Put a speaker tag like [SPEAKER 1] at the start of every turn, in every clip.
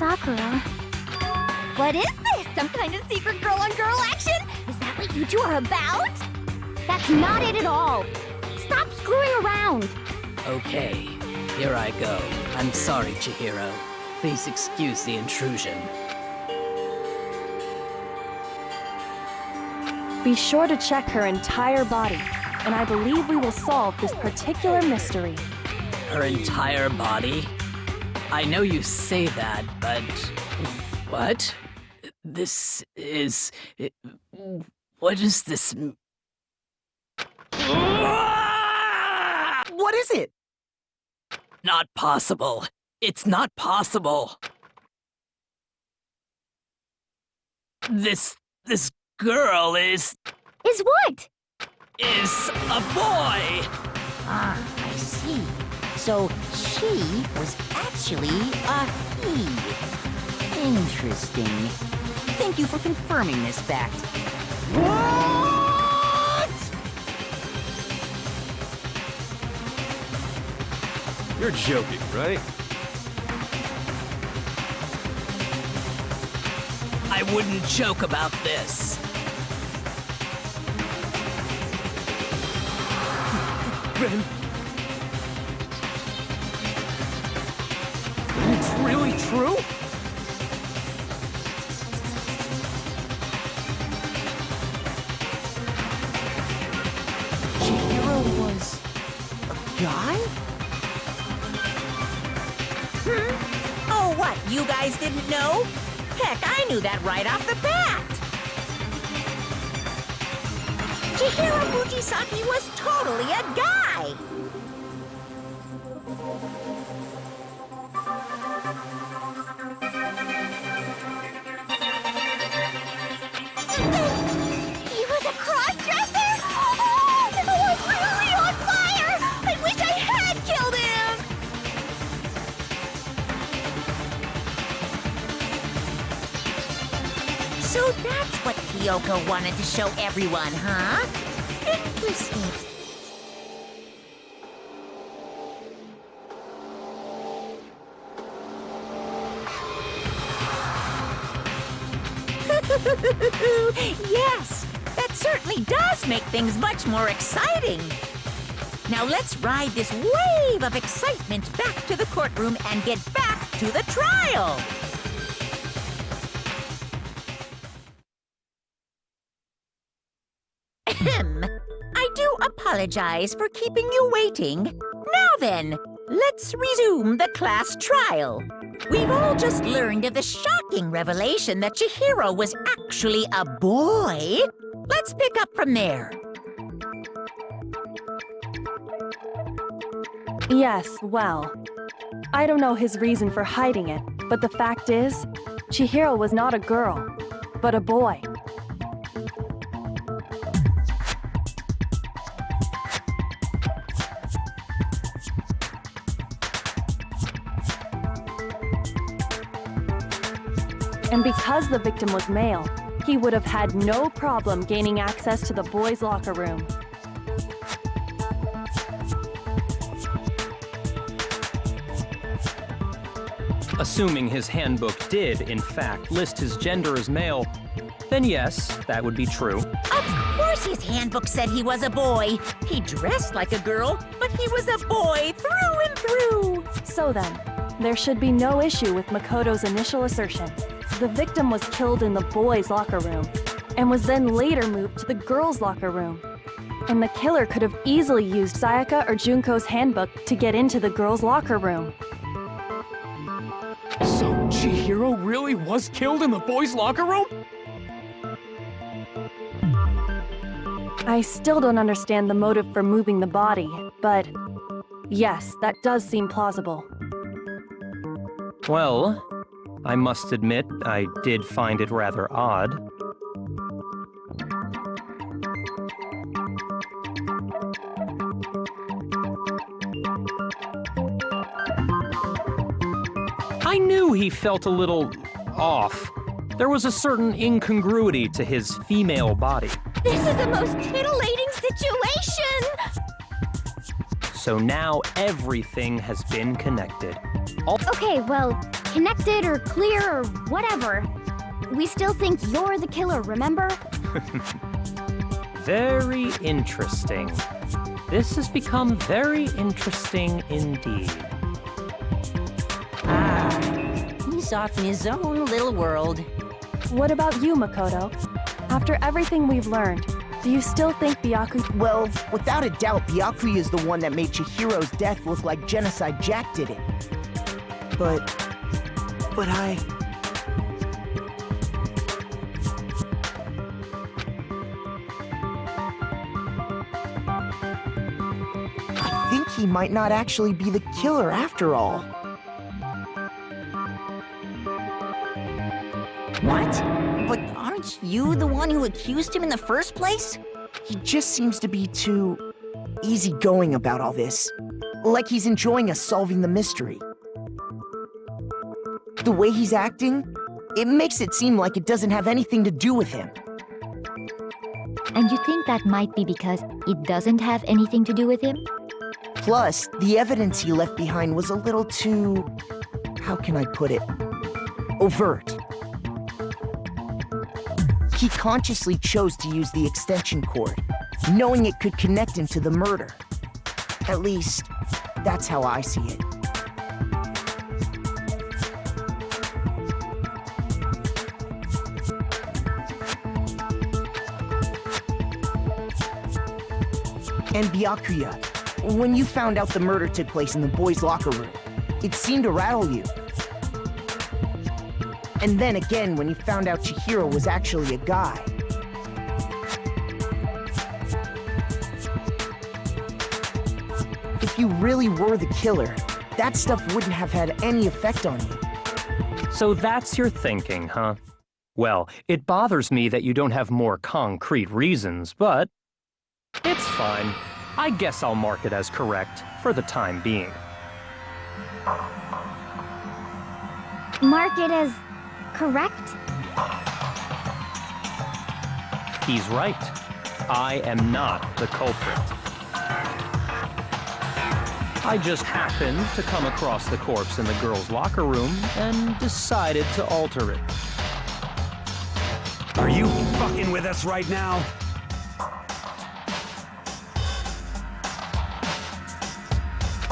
[SPEAKER 1] Sakura. What is this? Some kind of secret girl-on-girl action? Is that what you two are about? That's not it at all. Stop screwing around.
[SPEAKER 2] Okay, here I go. I'm sorry, Chihiro. Please excuse the intrusion.
[SPEAKER 3] Be sure to check her entire body, and I believe we will solve this particular mystery.
[SPEAKER 2] Her entire body? I know you say that, but... What? This is... What is this... What is it? Not possible. It's not possible. This girl is
[SPEAKER 1] what?
[SPEAKER 4] Is a boy! Ah, I see. So she was actually a he. Interesting. Thank you for confirming this fact. What?
[SPEAKER 5] You're joking, right?
[SPEAKER 2] I wouldn't joke about this.
[SPEAKER 5] Then it's really true?
[SPEAKER 4] Chihiro was a guy? Oh, what? You guys didn't know? Heck, I knew that right off the bat! Chihiro Fujisaki was totally a guy!
[SPEAKER 1] He was a cross-dresser? Oh, I was really on fire! I wish I had killed him!
[SPEAKER 4] So that's what Kyoko wanted to show everyone, huh? Interesting. Yes, that certainly does make things much more exciting. Now let's ride this wave of excitement back to the courtroom and get back to the trial. I do apologize for keeping you waiting. Now then, let's resume the class trial. We've all just learned of the shocking revelation that Chihiro was actually a boy. Let's pick up from there.
[SPEAKER 3] Yes, well, I don't know his reason for hiding it, but the fact is, Chihiro was not a girl, but a boy. And because the victim was male, he would have had no problem gaining access to the boys' locker room.
[SPEAKER 6] Assuming his handbook did, in fact, list his gender as male, then yes, that would be true.
[SPEAKER 4] Of course his handbook said he was a boy. He dressed like a girl, but he was a boy through and through.
[SPEAKER 3] So then, there should be no issue with Makoto's initial assertion. The victim was killed in the boys' locker room, and was then later moved to the girls' locker room. And the killer could have easily used Sayaka or Junko's handbook to get into the girls' locker room.
[SPEAKER 5] So Chihiro really was killed in the boys' locker room?
[SPEAKER 3] I still don't understand the motive for moving the body, but yes, that does seem plausible.
[SPEAKER 6] Well, I must admit, I did find it rather odd. I knew he felt a little off. There was a certain incongruity to his female body.
[SPEAKER 1] This is the most titillating situation!
[SPEAKER 6] So now everything has been connected.
[SPEAKER 1] Okay, well, connected or clear or whatever, we still think you're the killer, remember?
[SPEAKER 6] Very interesting. This has become very interesting indeed.
[SPEAKER 4] He's off in his own little world.
[SPEAKER 3] What about you, Makoto? After everything we've learned, do you still think Byakuya...
[SPEAKER 7] Well, without a doubt, Byakuya is the one that made Chihiro's death look like Genocide Jack did it. But I think he might not actually be the killer after all.
[SPEAKER 4] What? But aren't you the one who accused him in the first place?
[SPEAKER 7] He just seems to be too easygoing about all this. Like he's enjoying us solving the mystery. The way he's acting, it makes it seem like it doesn't have anything to do with him.
[SPEAKER 1] And you think that might be because it doesn't have anything to do with him?
[SPEAKER 7] Plus, the evidence he left behind was a little too... how can I put it? Overt. He consciously chose to use the extension cord, knowing it could connect him to the murder. At least, that's how I see it. And Byakuya, when you found out the murder took place in the boys' locker room, it seemed to rattle you. And then again, when you found out Chihiro was actually a guy. If you really were the killer, that stuff wouldn't have had any effect on you.
[SPEAKER 6] So that's your thinking, huh? Well, it bothers me that you don't have more concrete reasons, but it's fine. I guess I'll mark it as correct for the time being.
[SPEAKER 1] Mark it as correct?
[SPEAKER 6] He's right. I am not the culprit. I just happened to come across the corpse in the girls' locker room and decided to alter it.
[SPEAKER 8] Are you fucking with us right now?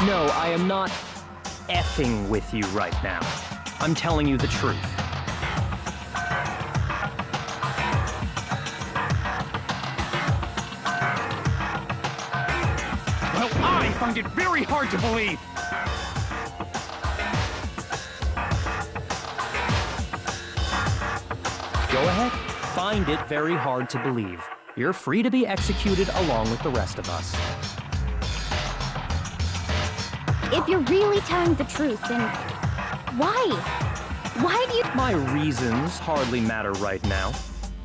[SPEAKER 6] No, I am not effing with you right now. I'm telling you the truth.
[SPEAKER 5] Well, I find it very hard to believe.
[SPEAKER 6] Go ahead. Find it very hard to believe. You're free to be executed along with the rest of us.
[SPEAKER 1] If you're really telling the truth, then why? Why do you...
[SPEAKER 6] My reasons hardly matter right now.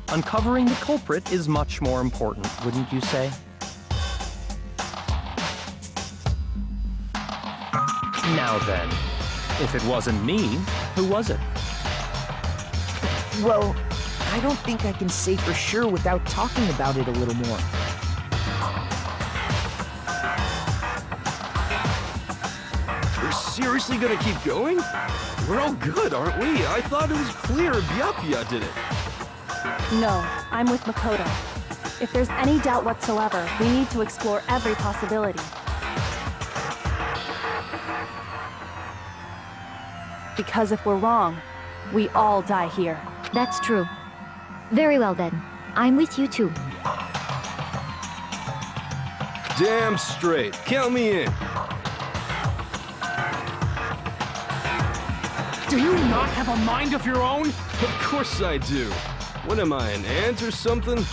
[SPEAKER 6] Uncovering the culprit is much more important, wouldn't you say? Now then, if it wasn't me, who was it?
[SPEAKER 7] Well, I don't think I can say for sure without talking about it a little more.
[SPEAKER 9] We're seriously gonna keep going? We're all good, aren't we? I thought it was clear Byakuya did it.
[SPEAKER 3] No, I'm with Makoto. If there's any doubt whatsoever, we need to explore every possibility. Because if we're wrong, we all die here.
[SPEAKER 1] That's true. Very well then. I'm with you too.
[SPEAKER 9] Damn straight. Count me in.
[SPEAKER 5] Do you not have a mind of your own?
[SPEAKER 9] Of course I do. What am I, an ant or something?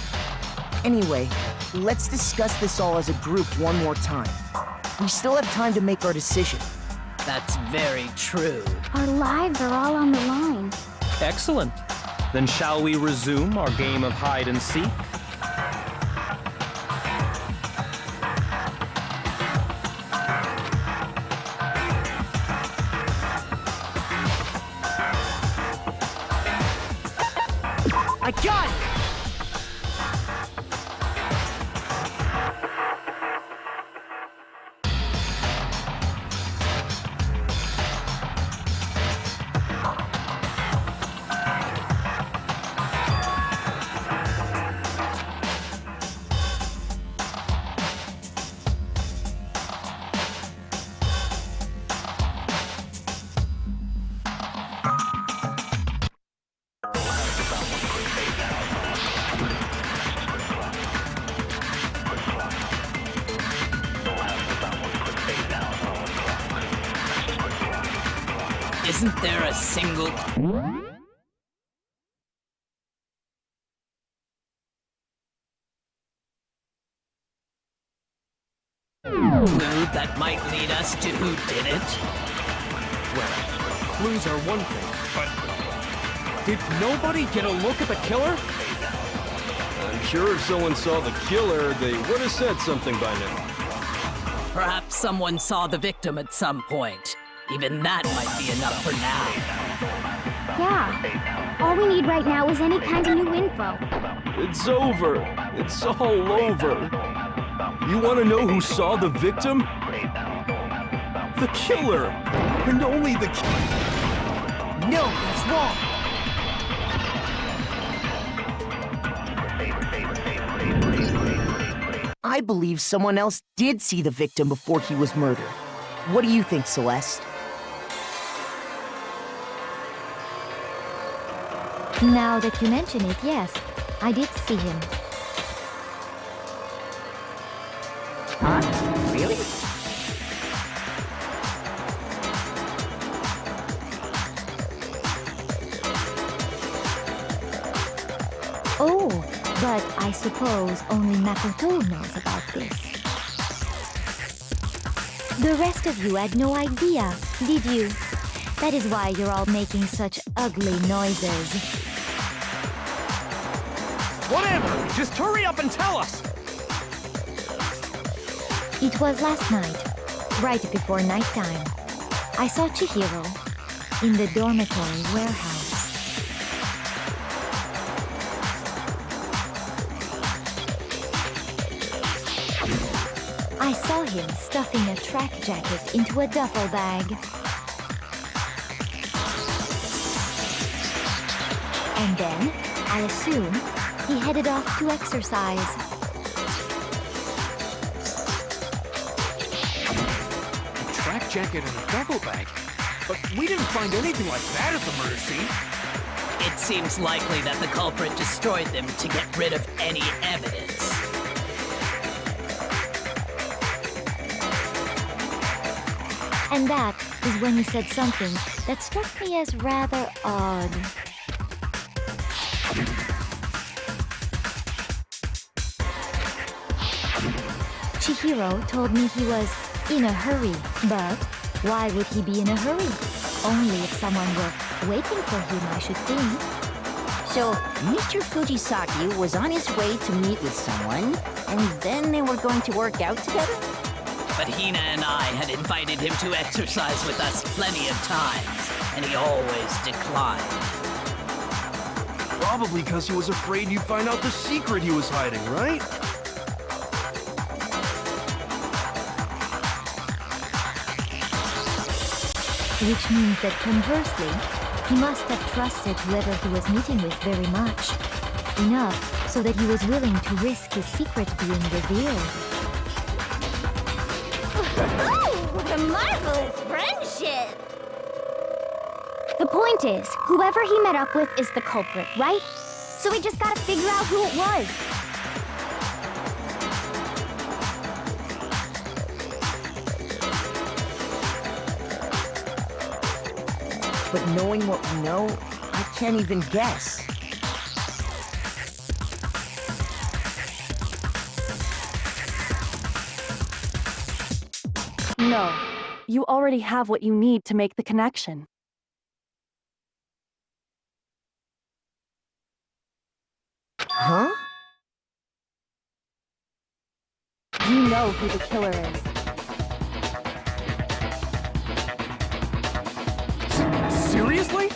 [SPEAKER 7] Anyway, let's discuss this all as a group one more time. We still have time to make our decision.
[SPEAKER 2] That's very true.
[SPEAKER 1] Our lives are all on the line.
[SPEAKER 6] Excellent. Then shall we resume our game of hide and seek?
[SPEAKER 7] I got it!
[SPEAKER 2] Isn't there a single clue that might lead us to who did it?
[SPEAKER 5] Well, clues are one thing, but did nobody get a look at the killer?
[SPEAKER 9] I'm sure if someone saw the killer, they would have said something by now.
[SPEAKER 2] Perhaps someone saw the victim at some point. Even that might be enough for now.
[SPEAKER 1] Yeah. All we need right now is any kind of new info.
[SPEAKER 9] It's over. It's all over. You want to know who saw the victim? The killer! And only the
[SPEAKER 7] No, that's wrong. I believe someone else did see the victim before he was murdered. What do you think, Celeste?
[SPEAKER 1] Now that you mention it, yes, I did see him.
[SPEAKER 7] Huh? Really?
[SPEAKER 1] Oh, but I suppose only Makoto knows about this. The rest of you had no idea, did you? That is why you're all making such ugly noises.
[SPEAKER 5] Whatever! Just hurry up and tell us!
[SPEAKER 1] It was last night, right before nighttime. I saw Chihiro in the dormitory warehouse. I saw him stuffing a track jacket into a duffel bag. And then, I assume, he headed off to exercise.
[SPEAKER 5] A track jacket and a duffel bag? But we didn't find anything like that at the murder scene.
[SPEAKER 2] It seems likely that the culprit destroyed them to get rid of any evidence.
[SPEAKER 1] And that is when he said something that struck me as rather odd. Chihiro told me he was in a hurry, but why would he be in a hurry? Only if someone were waiting for him, I should think.
[SPEAKER 4] So, Mr. Fujisaki was on his way to meet with someone, and then they were going to work out together?
[SPEAKER 2] But Hina and I had invited him to exercise with us plenty of times, and he always declined.
[SPEAKER 9] Probably because he was afraid you'd find out the secret he was hiding, right?
[SPEAKER 1] Which means that conversely, he must have trusted whoever he was meeting with very much. Enough so that he was willing to risk his secret being revealed. What a marvelous friendship! The point is, whoever he met up with is the culprit, right? So we just gotta figure out who it was.
[SPEAKER 7] But knowing what we know, I can't even guess.
[SPEAKER 3] No, you already have what you need to make the connection.
[SPEAKER 7] Huh?
[SPEAKER 3] You know who the killer is.
[SPEAKER 5] Seriously?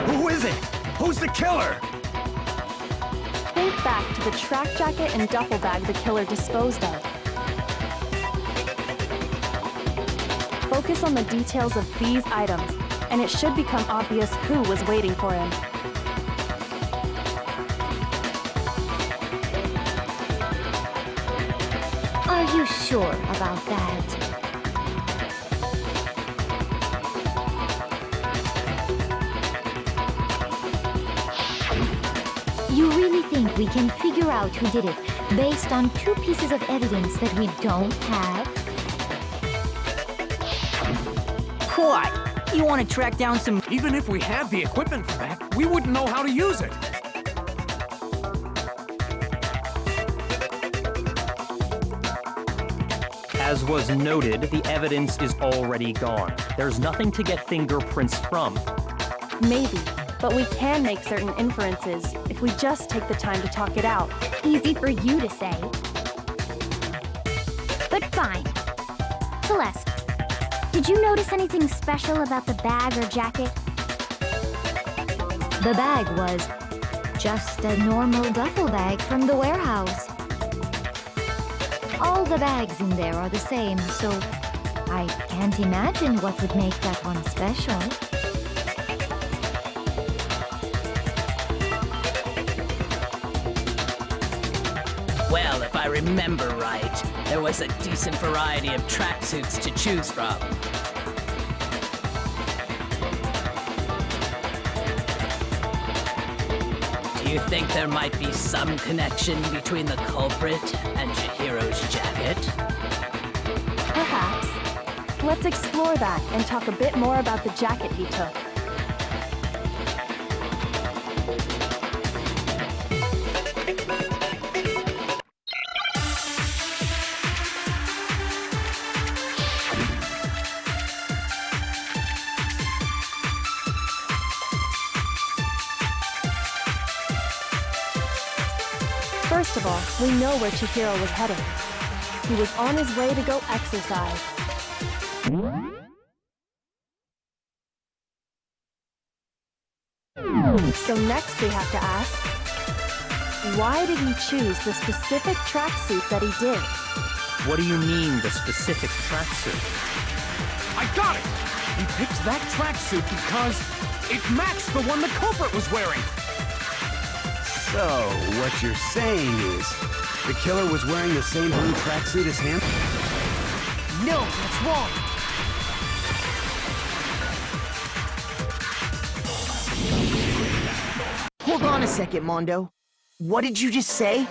[SPEAKER 8] Who is it? Who's the killer?
[SPEAKER 3] Think back to the track jacket and duffel bag the killer disposed of. Focus on the details of these items, and it should become obvious who was waiting for him.
[SPEAKER 1] Are you sure about that? You really think we can figure out who did it based on two pieces of evidence that we don't have?
[SPEAKER 10] What? You want to track down some...
[SPEAKER 5] Even if we had the equipment for that, we wouldn't know how to use it.
[SPEAKER 6] As was noted, the evidence is already gone. There's nothing to get fingerprints from.
[SPEAKER 3] Maybe, but we can make certain inferences if we just take the time to talk it out.
[SPEAKER 1] Easy for you to say. But fine. Celeste, did you notice anything special about the bag or jacket? The bag was just a normal duffel bag from the warehouse. All the bags in there are the same, so I can't imagine what would make that one special.
[SPEAKER 2] Well, if I remember right, there was a decent variety of tracksuits to choose from. Do you think there might be some connection between the culprit and Chihiro's jacket?
[SPEAKER 3] Perhaps. Let's explore that and talk a bit more about the jacket he took. First of all, we know where Chihiro was heading. He was on his way to go exercise. So next we have to ask, why did he choose the specific tracksuit that he did?
[SPEAKER 6] What do you mean, the specific tracksuit?
[SPEAKER 5] I got it! He picked that tracksuit because it matched the one the culprit was wearing.
[SPEAKER 8] So, what you're saying is, the killer was wearing the same blue tracksuit as him?
[SPEAKER 7] No, that's wrong. Hold on a second, Mondo. What did you just say?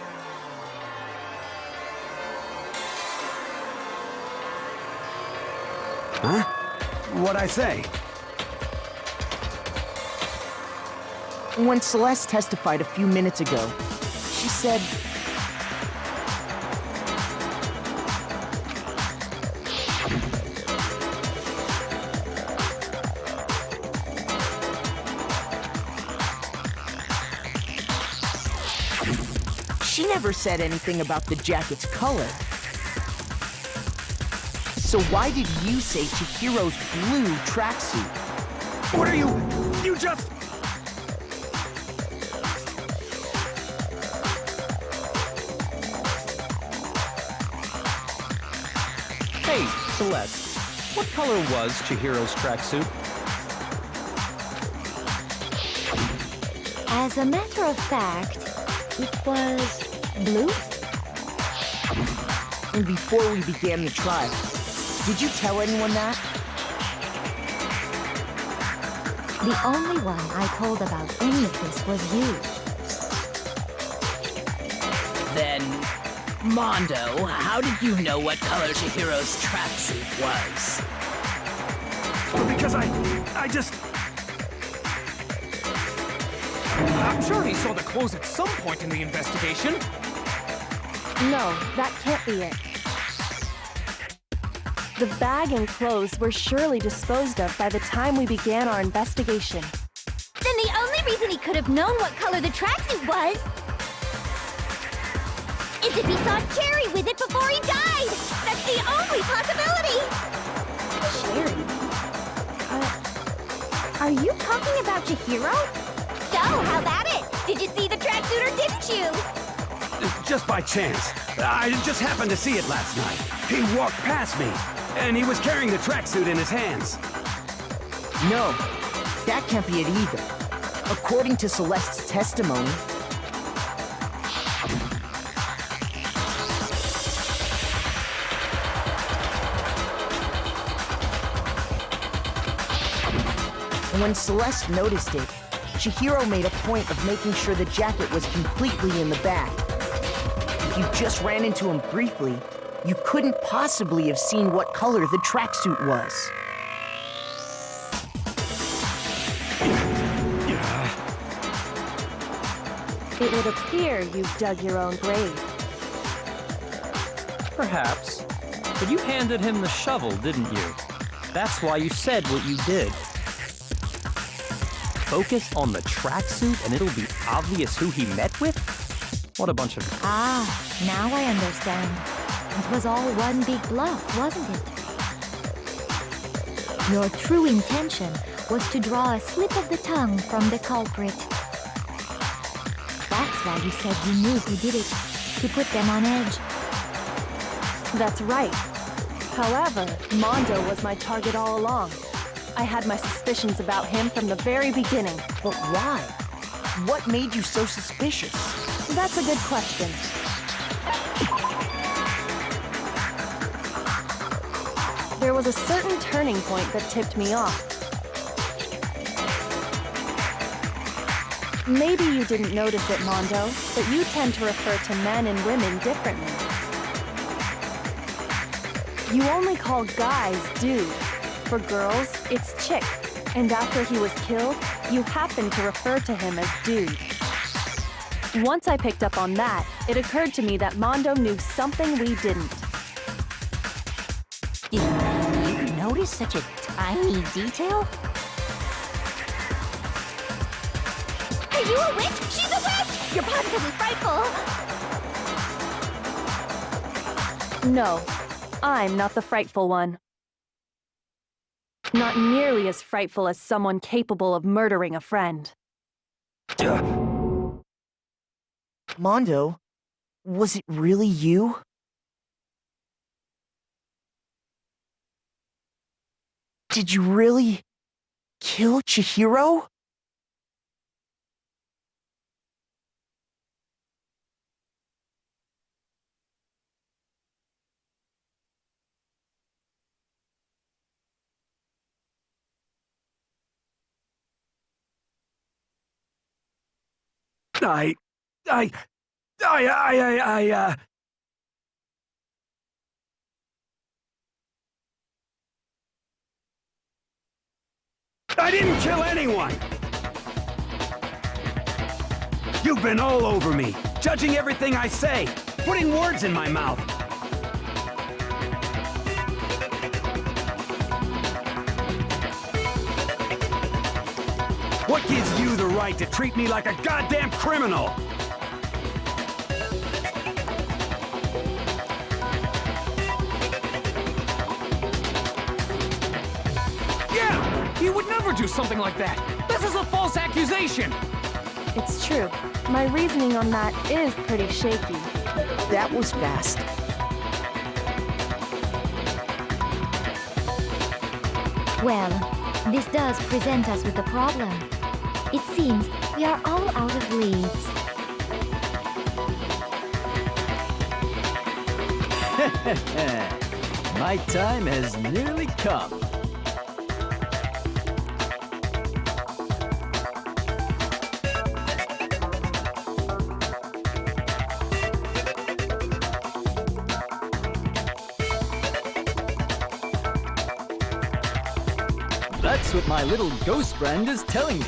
[SPEAKER 8] Huh? What'd I say?
[SPEAKER 7] When Celeste testified a few minutes ago, she said... She never said anything about the jacket's color. So why did you say Chihiro's blue tracksuit?
[SPEAKER 8] What are you... You just...
[SPEAKER 6] Hey, Celeste, what color was Chihiro's tracksuit?
[SPEAKER 1] As a matter of fact, it was blue?
[SPEAKER 7] And before we began the trial, did you tell anyone that?
[SPEAKER 1] The only one I told about any of this was you.
[SPEAKER 2] Then, Mondo, how did you know what color Chihiro's tracksuit was?
[SPEAKER 8] Because I just...
[SPEAKER 5] I'm sure he saw the clothes at some point in the investigation.
[SPEAKER 3] No, that can't be it. The bag and clothes were surely disposed of by the time we began our investigation.
[SPEAKER 1] Then the only reason he could have known what color the tracksuit was is if he saw Cherry with it before he died! That's the only possibility! Cherry? Are you talking about Chihiro? So, how about it? Did you see the tracksuit or didn't you?
[SPEAKER 8] Just by chance. I just happened to see it last night. He walked past me, and he was carrying the tracksuit in his hands.
[SPEAKER 7] No, that can't be it either. According to Celeste's testimony, when Celeste noticed it, Chihiro made a point of making sure the jacket was completely in the bag. If you just ran into him briefly, you couldn't possibly have seen what color the tracksuit was.
[SPEAKER 3] It would appear you've dug your own grave.
[SPEAKER 6] Perhaps. But you handed him the shovel, didn't you? That's why you said what you did. Focus on the tracksuit and it'll be obvious who he met with? What a bunch of...
[SPEAKER 1] Ah, now I understand. It was all one big bluff, wasn't it? Your true intention was to draw a slip of the tongue from the culprit. That's why you said you knew who did it, to put them on edge.
[SPEAKER 3] That's right. However, Mondo was my target all along. I had my suspicions about him from the very beginning.
[SPEAKER 7] But why? What made you so suspicious?
[SPEAKER 3] That's a good question. There was a certain turning point that tipped me off. Maybe you didn't notice it, Mondo, but you tend to refer to men and women differently. You only call guys dude. For girls, it's chick. And after he was killed, you happened to refer to him as dude. Once I picked up on that, it occurred to me that Mondo knew something we didn't.
[SPEAKER 4] Did you notice such a tiny detail?
[SPEAKER 1] Are you a witch? She's a witch! You're positively frightful!
[SPEAKER 3] No, I'm not the frightful one. Not nearly as frightful as someone capable of murdering a friend.
[SPEAKER 7] Mondo, was it really you? Did you really kill Chihiro?
[SPEAKER 8] I didn't kill anyone! You've been all over me, judging everything I say, putting words in my mouth. What gives you the right to treat me like a goddamn criminal?
[SPEAKER 5] Yeah! He would never do something like that! This is a false accusation!
[SPEAKER 3] It's true. My reasoning on that is pretty shaky.
[SPEAKER 7] That was fast.
[SPEAKER 1] Well, this does present us with a problem. It seems we are all out of leads.
[SPEAKER 11] My time has nearly come. That's what my little ghost friend is telling me.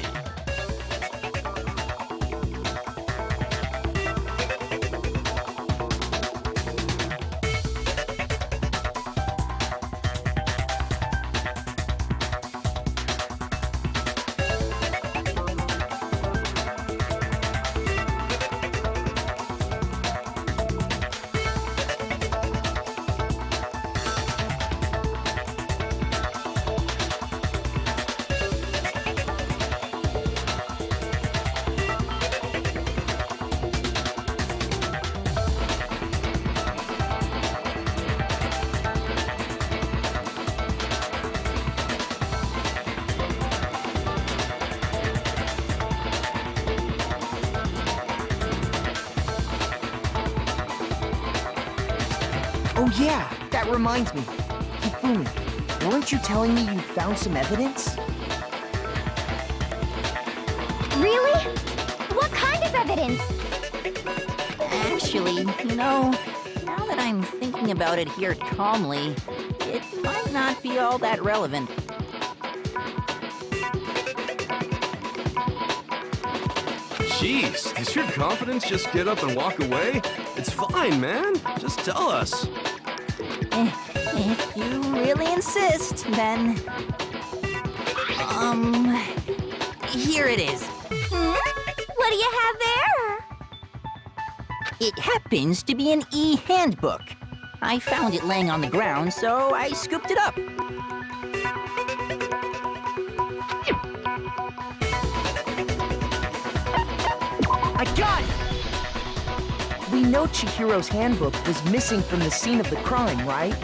[SPEAKER 7] Oh yeah, that reminds me. Hifumi, weren't you telling me you found some evidence?
[SPEAKER 1] Really? What kind of evidence?
[SPEAKER 4] Actually, now that I'm thinking about it here calmly, it might not be all that relevant.
[SPEAKER 9] Jeez, does your confidence just get up and walk away? It's fine, man. Just tell us.
[SPEAKER 4] If you really insist, then... Here it is.
[SPEAKER 1] What do you have there?
[SPEAKER 4] It happens to be an e-handbook. I found it laying on the ground, so I scooped it up.
[SPEAKER 7] I got it! We know Chihiro's handbook was missing from the scene of the crime, right?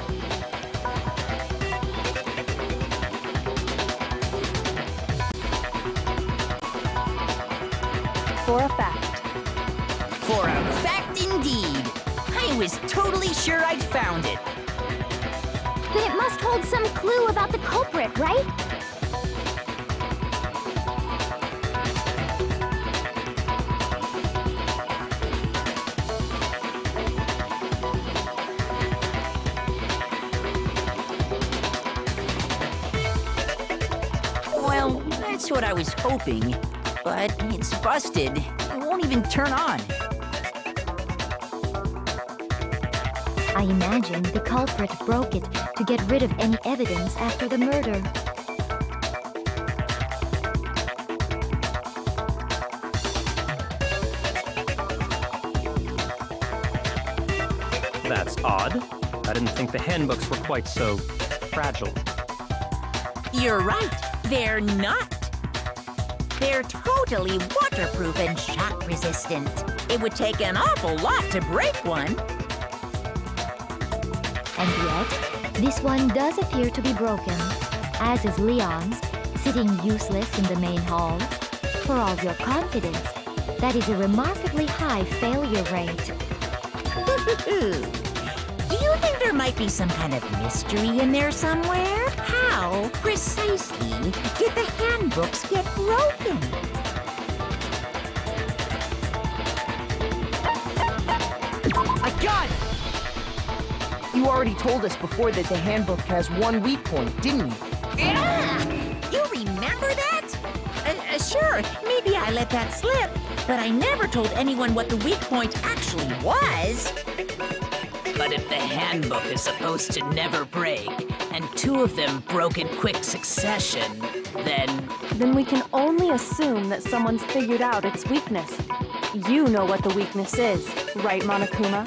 [SPEAKER 3] For a fact.
[SPEAKER 4] For a fact indeed. I was totally sure I'd found it.
[SPEAKER 1] Then it must hold some clue about the culprit, right?
[SPEAKER 4] Well, that's what I was hoping. But it's busted. It won't even turn on.
[SPEAKER 1] I imagine the culprit broke it to get rid of any evidence after the murder.
[SPEAKER 6] That's odd. I didn't think the handbooks were quite so fragile.
[SPEAKER 4] You're right. They're not. They're totally waterproof and shock resistant. It would take an awful lot to break one.
[SPEAKER 1] And yet, this one does appear to be broken, as is Leon's, sitting useless in the main hall. For all your confidence, that is a remarkably high failure rate.
[SPEAKER 4] Do you think there might be some kind of mystery in there somewhere? How precisely did the handbooks get broken?
[SPEAKER 7] I got it! You already told us before that the handbook has one weak point, didn't you?
[SPEAKER 4] Yeah! You remember that? Sure, maybe I let that slip, but I never told anyone what the weak point actually was.
[SPEAKER 2] But if the handbook is supposed to never break, and two of them broke in quick succession, then...
[SPEAKER 3] Then we can only assume that someone's figured out its weakness. You know what the weakness is, right, Monokuma?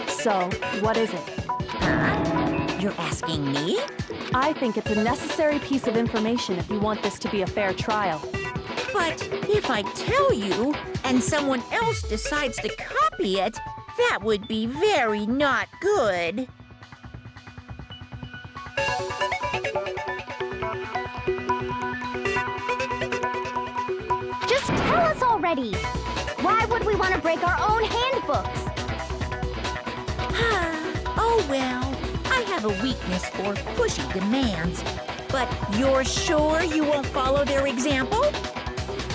[SPEAKER 3] So, what is it?
[SPEAKER 4] Huh? You're asking me?
[SPEAKER 3] I think it's a necessary piece of information if you want this to be a fair trial.
[SPEAKER 4] But if I tell you, and someone else decides to copy it, that would be very not good.
[SPEAKER 1] Just tell us already! Why would we want to break our own handbooks?
[SPEAKER 4] Oh well, I have a weakness for pushy demands. But you're sure you won't follow their example?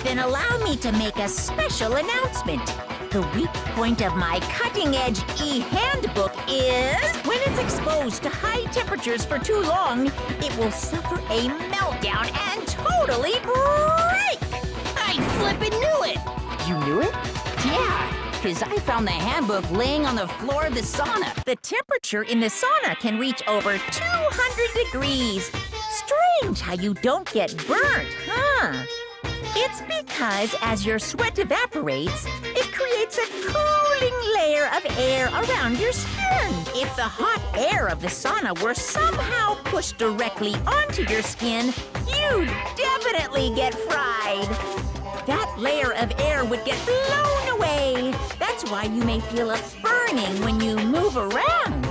[SPEAKER 4] Then allow me to make a special announcement. The weak point of my cutting-edge e-handbook is when it's exposed to high temperatures for too long, it will suffer a meltdown and totally break! I flippin' knew it!
[SPEAKER 7] You knew it?
[SPEAKER 4] Yeah, because I found the handbook laying on the floor of the sauna. The temperature in the sauna can reach over 200 degrees. Strange how you don't get burnt, huh? It's because as your sweat evaporates, it creates a cooling layer of air around your skin. If the hot air of the sauna were somehow pushed directly onto your skin, you'd definitely get fried. That layer of air would get blown away. That's why you may feel a burning when you move around.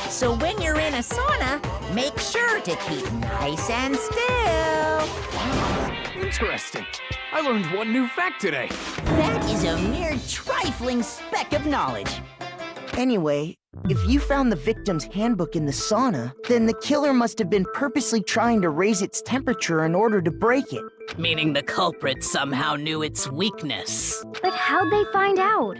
[SPEAKER 4] So when you're in a sauna, make sure to keep nice and still.
[SPEAKER 5] Interesting. I learned one new fact today.
[SPEAKER 4] That is a mere trifling speck of knowledge.
[SPEAKER 7] Anyway, If you found the victim's handbook in the sauna, then the killer must have been purposely trying to raise its temperature in order to break it.
[SPEAKER 2] Meaning the culprit somehow knew its weakness.
[SPEAKER 12] But how'd they find out?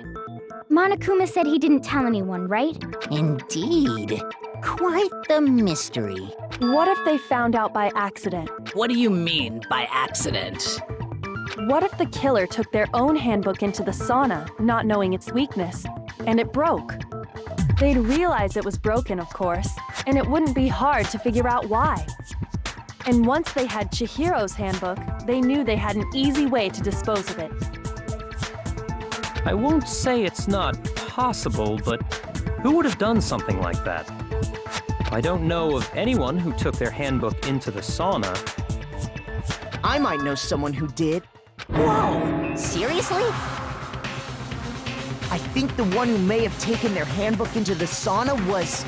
[SPEAKER 12] Monokuma said he didn't tell anyone, right?
[SPEAKER 4] Indeed. Quite the mystery.
[SPEAKER 3] What if they found out by accident?
[SPEAKER 2] What do you mean by accident?
[SPEAKER 3] What if the killer took their own handbook into the sauna, not knowing its weakness, and it broke? They'd realize it was broken, of course, and it wouldn't be hard to figure out why. And once they had Chihiro's handbook, they knew they had an easy way to dispose of it.
[SPEAKER 6] I won't say it's not possible, but who would have done something like that? I don't know of anyone who took their handbook into the sauna.
[SPEAKER 7] I might know someone who did.
[SPEAKER 4] Whoa! Seriously?
[SPEAKER 7] I think the one who may have taken their handbook into the sauna was...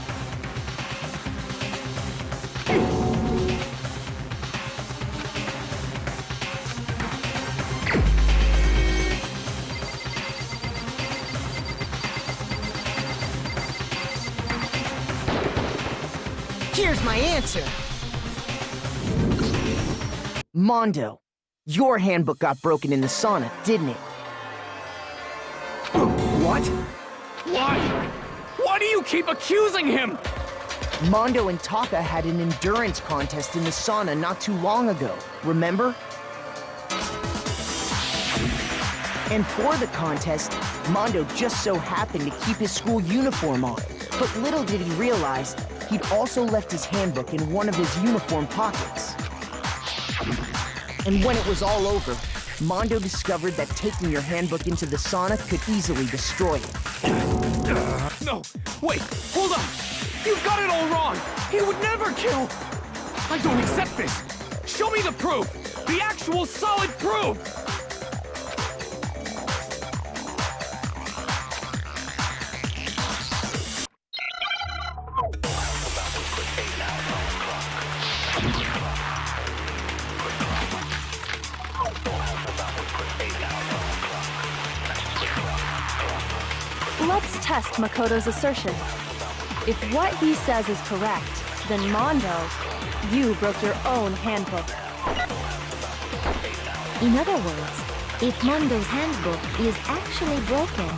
[SPEAKER 7] Here's my answer. Mondo, your handbook got broken in the sauna, didn't it?
[SPEAKER 5] What? Why? Why do you keep accusing him?
[SPEAKER 7] Mondo and Taka had an endurance contest in the sauna not too long ago, remember? And for the contest, Mondo just so happened to keep his school uniform on. But little did he realize, he'd also left his handbook in one of his uniform pockets. And when it was all over, Mondo discovered that taking your handbook into the sauna could easily destroy it.
[SPEAKER 5] No, wait, hold on. You've got it all wrong. He would never kill. I don't accept this. Show me the proof. The actual solid proof.
[SPEAKER 3] Let's test Makoto's assertion. If what he says is correct, then Mondo, you broke your own handbook.
[SPEAKER 1] In other words, if Mondo's handbook is actually broken,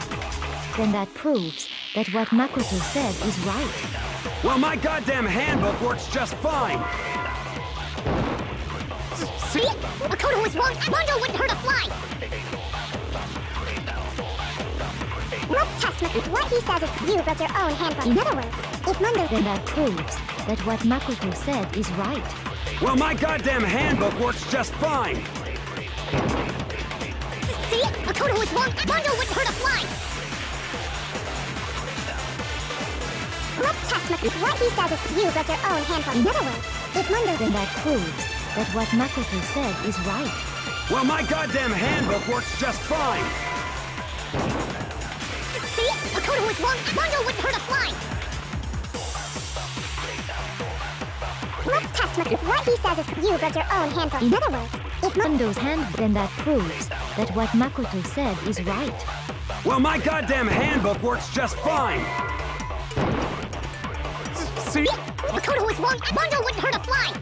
[SPEAKER 1] then that proves that what Makoto said is right.
[SPEAKER 8] Well, my goddamn handbook works just fine.
[SPEAKER 12] See? Makoto was wrong. Mondo wouldn't hurt a fly. Let's test him. If what he says is you broke your own handbook. In other words, if Mondo...
[SPEAKER 1] Then that proves that what Makoto said is right.
[SPEAKER 8] Well, my goddamn handbook works just fine.
[SPEAKER 12] See? Makoto was wrong. Mondo wouldn't hurt a fly. Let's test him. If what he says is you broke your own handbook. In other words, if Mondo...
[SPEAKER 1] Then that proves that what Makoto said is right.
[SPEAKER 8] Well, my goddamn handbook works just fine.
[SPEAKER 12] See? Makoto was wrong. Mondo wouldn't hurt a fly. Let's test him. If what he says is you broke your own handbook. In other words, if
[SPEAKER 1] Mondo's handbook, then that proves that what Makoto said is right.
[SPEAKER 8] Well, my goddamn handbook works just fine.
[SPEAKER 5] See?
[SPEAKER 12] Makoto was wrong. Mondo wouldn't hurt a fly.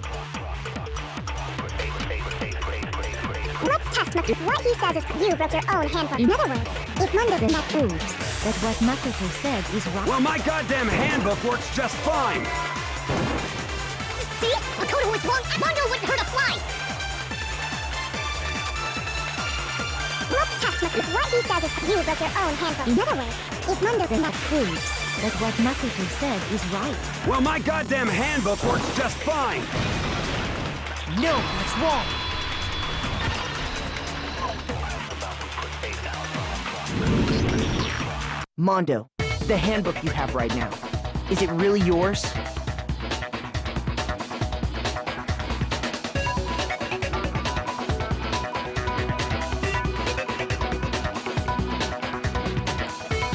[SPEAKER 12] Let's test him. If what he says is you broke your own handbook. In other words, if Mondo...
[SPEAKER 1] Then that proves that what Makoto said is right.
[SPEAKER 8] Well, my goddamn handbook works just fine.
[SPEAKER 12] See? Makoto was wrong. Mondo wouldn't hurt a fly. Let's test him. If what he says is you broke your own handbook. In other words, if Mondo...
[SPEAKER 1] Then that proves that what Makoto said is right.
[SPEAKER 8] Well, my goddamn handbook works just fine.
[SPEAKER 7] No, that's wrong. Mondo, the handbook you have right now, is it really yours?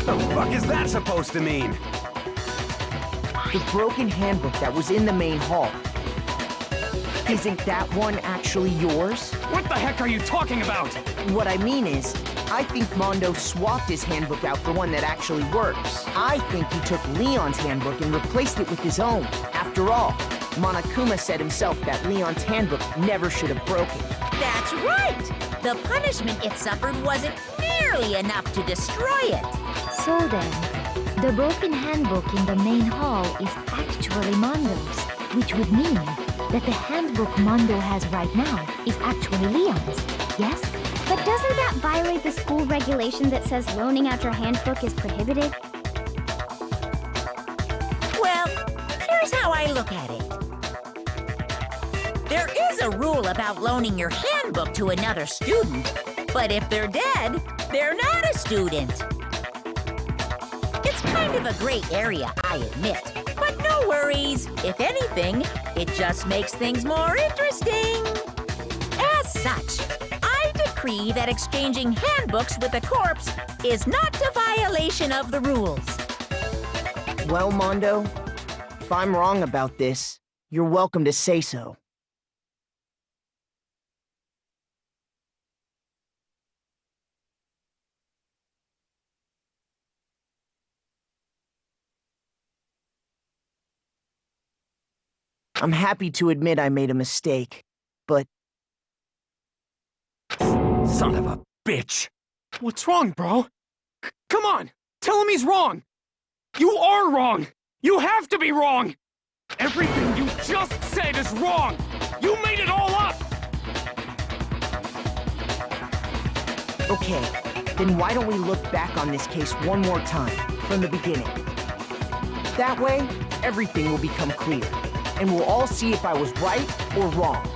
[SPEAKER 8] The fuck is that supposed to mean?
[SPEAKER 7] The broken handbook that was in the main hall. Isn't that one actually yours?
[SPEAKER 5] What the heck are you talking about?
[SPEAKER 7] What I mean is, I think Mondo swapped his handbook out for one that actually works. I think he took Leon's handbook and replaced it with his own. After all, Monokuma said himself that Leon's handbook never should have broken.
[SPEAKER 4] That's right! The punishment it suffered wasn't nearly enough to destroy it.
[SPEAKER 1] So then, the broken handbook in the main hall is actually Mondo's, which would mean that the handbook Mondo has right now is actually Leon's, yes?
[SPEAKER 12] But doesn't that violate the school regulation that says loaning out your handbook is prohibited?
[SPEAKER 4] Well, here's how I look at it. There is a rule about loaning your handbook to another student, but if they're dead, they're not a student. It's kind of a gray area, I admit. But no worries. If anything, it just makes things more interesting. As such, I decree that exchanging handbooks with a corpse is not a violation of the rules.
[SPEAKER 7] Well, Mondo, if I'm wrong about this, you're welcome to say so. I'm happy to admit I made a mistake, but...
[SPEAKER 5] Son of a bitch! What's wrong, bro? Come on! Tell him he's wrong! You are wrong! You have to be wrong! Everything you just said is wrong! You made it all up!
[SPEAKER 7] Okay, then why don't we look back on this case one more time, from the beginning? That way, everything will become clear, and we'll all see if I was right or wrong.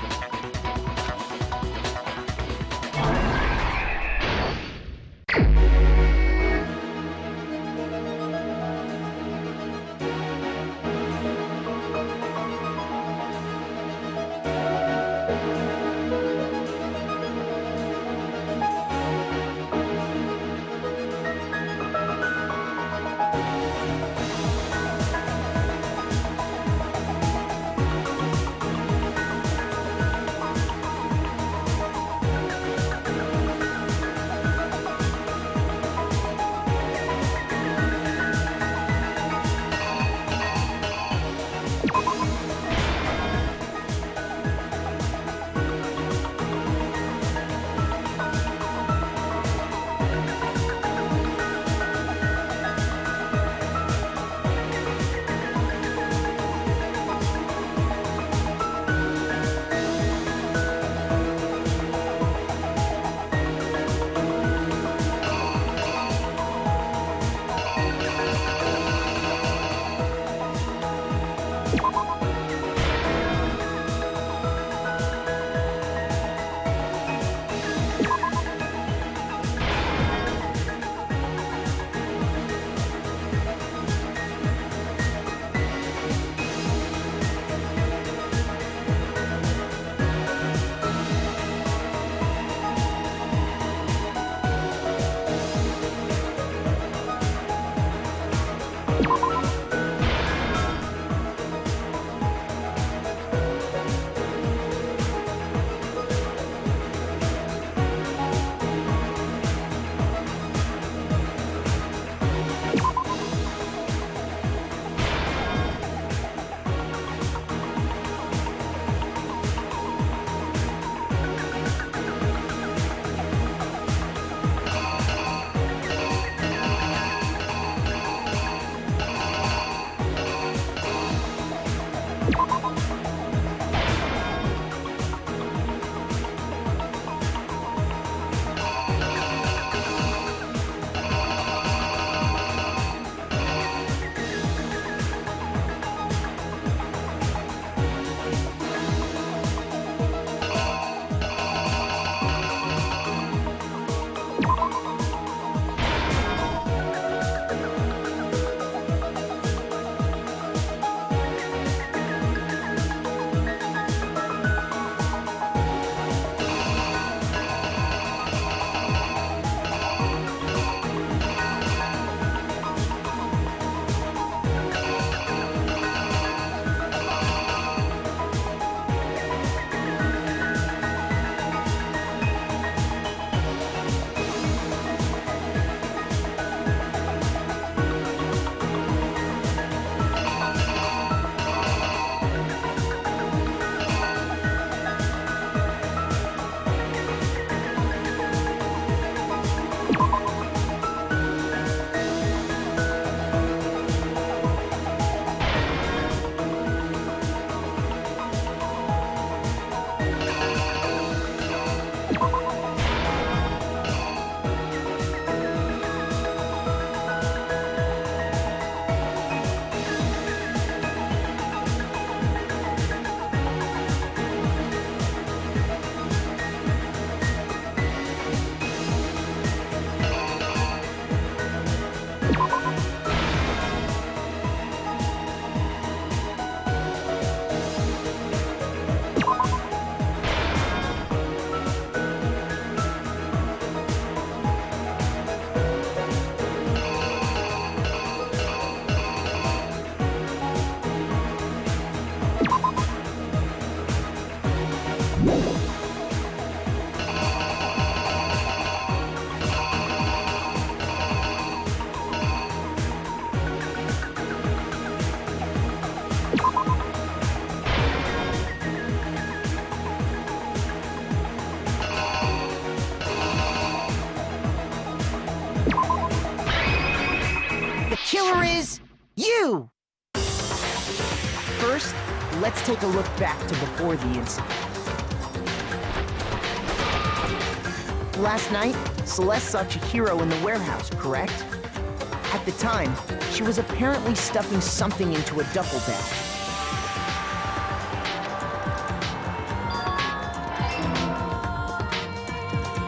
[SPEAKER 7] You! First, let's take a look back to before the incident. Last night, Celeste saw Chihiro in the warehouse, correct? At the time, she was apparently stuffing something into a duffel bag.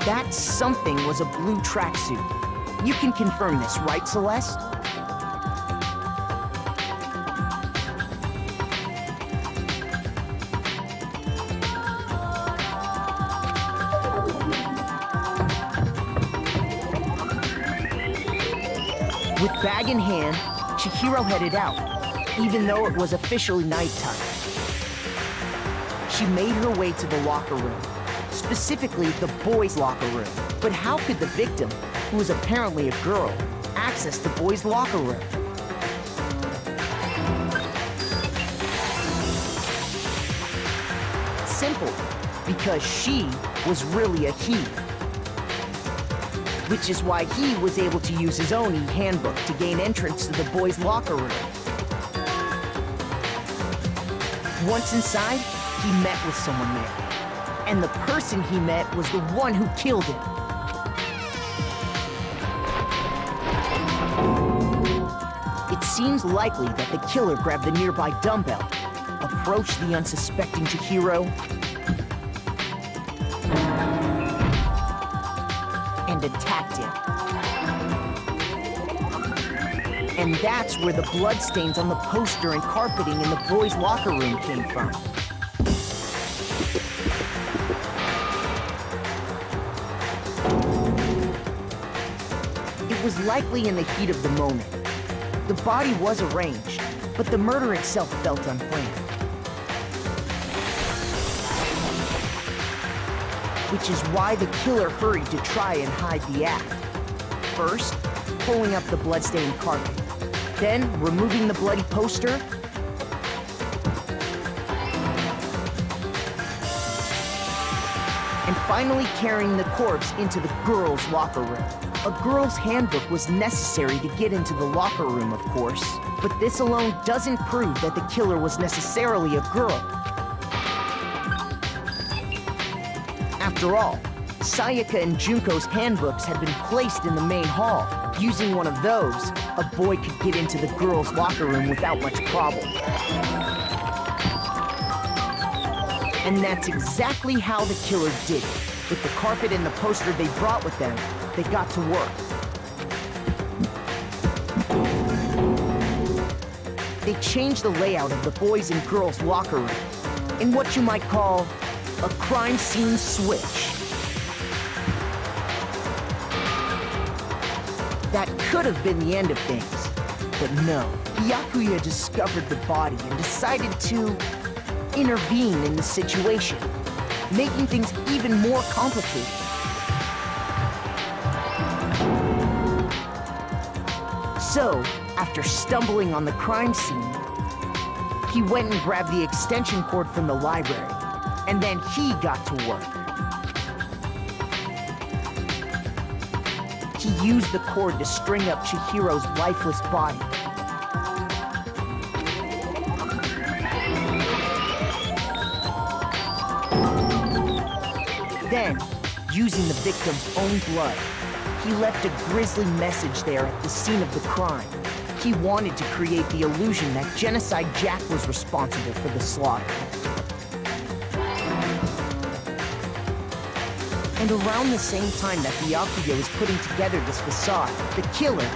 [SPEAKER 7] That something was a blue tracksuit. You can confirm this, right, Celeste? With bag in hand, Chihiro headed out, even though it was officially nighttime. She made her way to the locker room, specifically the boys' locker room. But how could the victim, who was apparently a girl, access the boys' locker room? Simple, because she was really a he. Which is why he was able to use his own e-handbook to gain entrance to the boys' locker room. Once inside, he met with someone there. And the person he met was the one who killed him. It seems likely that the killer grabbed the nearby dumbbell, approached the unsuspecting Chihiro, and attacked him. And that's where the bloodstains on the poster and carpeting in the boys' locker room came from. It was likely in the heat of the moment. The body was arranged, but the murder itself felt unplanned. Which is why the killer hurried to try and hide the act. First, pulling up the bloodstained carpet. Then, removing the bloody poster. And finally carrying the corpse into the girls' locker room. A girl's handbook was necessary to get into the locker room, of course. But this alone doesn't prove that the killer was necessarily a girl. After all, Sayaka and Junko's handbooks had been placed in the main hall. Using one of those, a boy could get into the girls' locker room without much problem. And that's exactly how the killer did it. With the carpet and the poster they brought with them, they got to work. They changed the layout of the boys' and girls' locker room in what you might call a crime scene switch. That could have been the end of things, but no. Byakuya discovered the body and decided to intervene in the situation, making things even more complicated. So, after stumbling on the crime scene, he went and grabbed the extension cord from the library, and then he got to work. He used the cord to string up Chihiro's lifeless body. Then, using the victim's own blood, he left a grisly message there at the scene of the crime. He wanted to create the illusion that Genocide Jack was responsible for the slaughter. And around the same time that Byakuya was putting together this facade, the killer,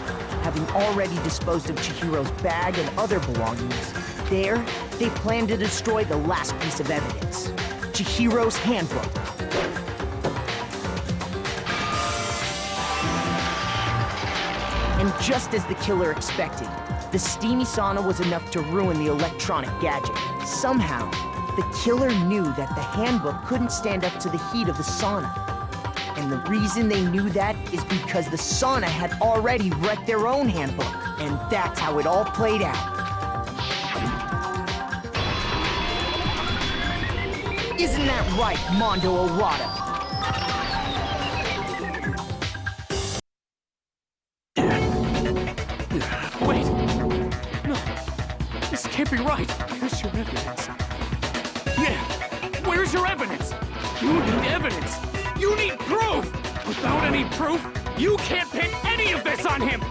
[SPEAKER 7] having already disposed of Chihiro's bag and other belongings, there, they planned to destroy the last piece of evidence, Chihiro's handbook. And just as the killer expected, the steamy sauna was enough to ruin the electronic gadget. Somehow, the killer knew that the handbook couldn't stand up to the heat of the sauna. And the reason they knew that is because the sauna had already wrecked their own handbook. And that's how it all played out. Isn't that right, Mondo Arata?
[SPEAKER 5] Wait! No! be right. Where's your evidence? Yeah, where's your evidence? You need evidence. You need proof. Without any proof, you can't pin any of this on him.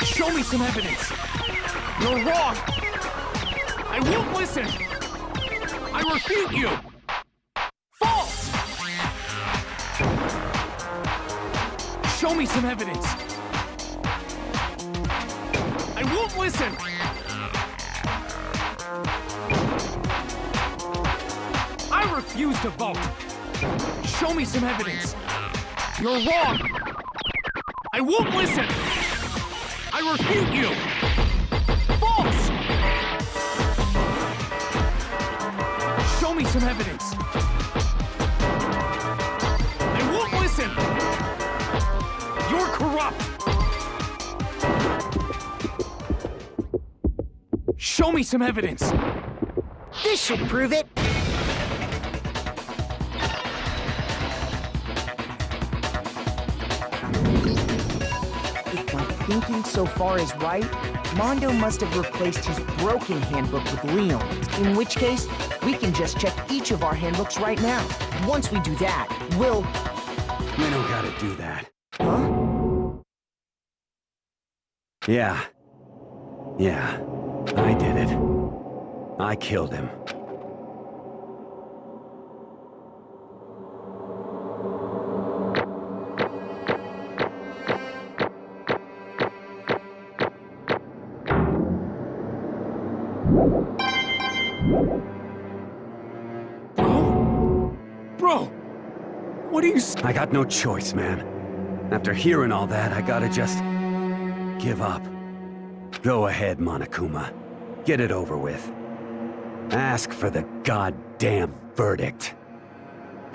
[SPEAKER 5] Show me some evidence. You're wrong. I won't listen. I refute you. False. Show me some evidence. I won't listen. I refuse to vote. Show me some evidence. You're wrong. I won't listen. I refute you! False! Show me some evidence. I won't listen! You're corrupt! Show me some evidence!
[SPEAKER 7] This should prove it. If my thinking so far is right, Mondo must have replaced his broken handbook with Leon's, in which case, we can just check each of our handbooks right now. Once we do that, we'll...
[SPEAKER 8] We don't gotta do that.
[SPEAKER 7] Huh?
[SPEAKER 8] Yeah. I did it. I killed him.
[SPEAKER 5] Bro! What are you
[SPEAKER 8] I got no choice, man. After hearing all that, I gotta just... give up. Go ahead, Monokuma. Get it over with. Ask for the goddamn verdict.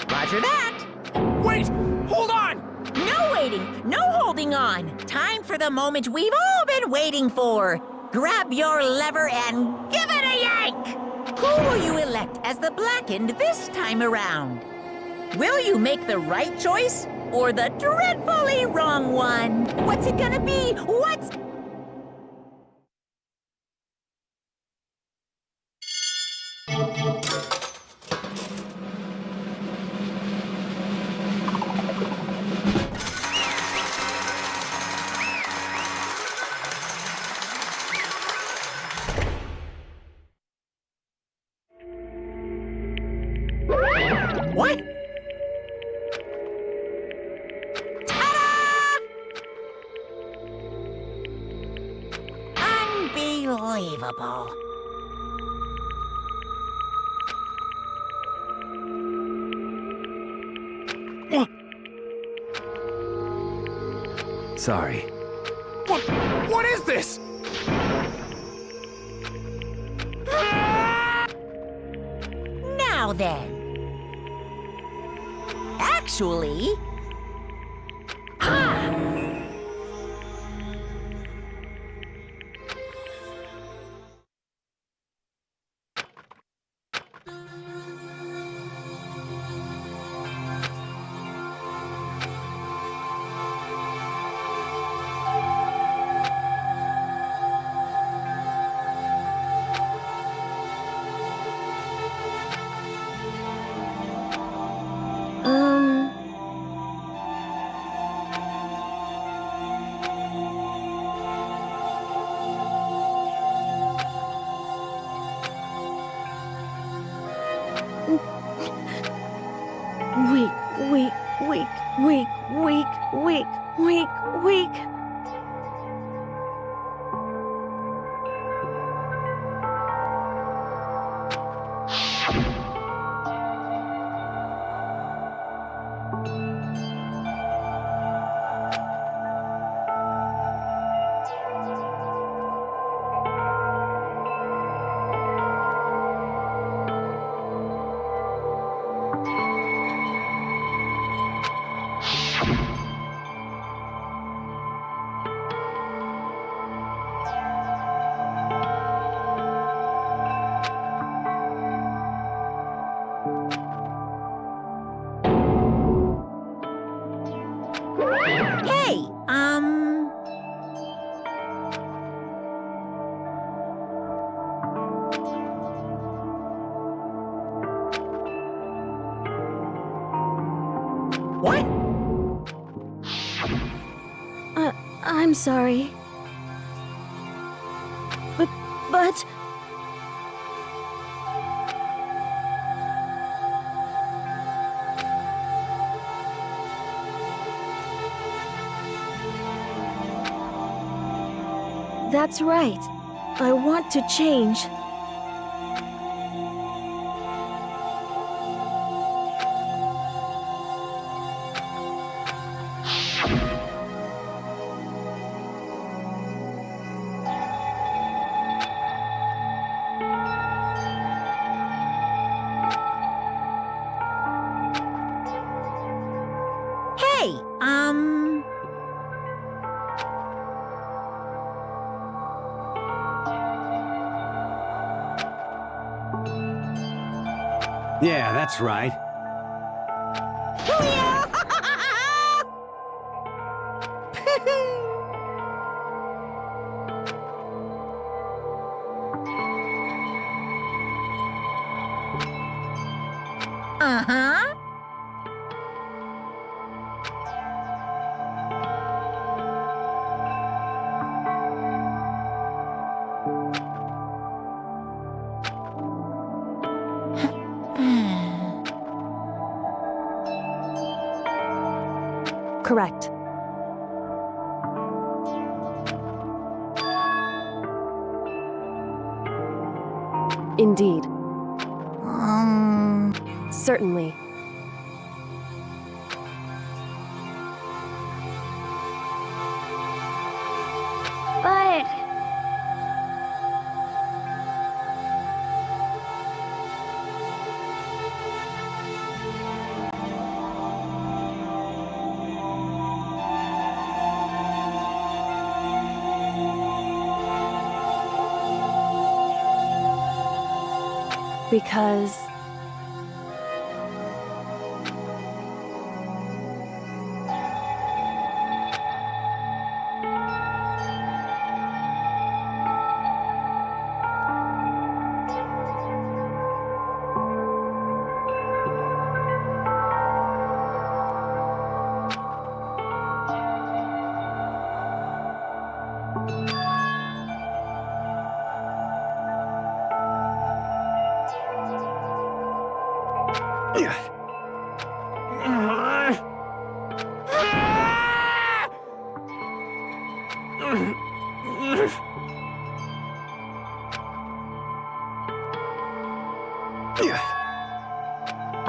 [SPEAKER 4] Roger that.
[SPEAKER 5] Wait! Hold on!
[SPEAKER 4] No waiting, no holding on. Time for the moment we've all been waiting for. Grab your lever and give it a yank! Who will you elect as the Blackened this time around? Will you make the right choice or the dreadfully wrong one? What's it gonna be? What's... What? Ta-da! Unbelievable.
[SPEAKER 8] Sorry.
[SPEAKER 5] What is this?
[SPEAKER 4] Now then. Actually... Ha!
[SPEAKER 3] Weak, weak, weak, weak, weak, weak, weak, weak.
[SPEAKER 4] Hey, what?
[SPEAKER 3] I'm sorry. But... That's right. I want to change.
[SPEAKER 4] Hey,
[SPEAKER 8] Yeah, that's right.
[SPEAKER 4] Uh-huh.
[SPEAKER 3] Correct. Indeed. Certainly.
[SPEAKER 1] But...
[SPEAKER 3] Because...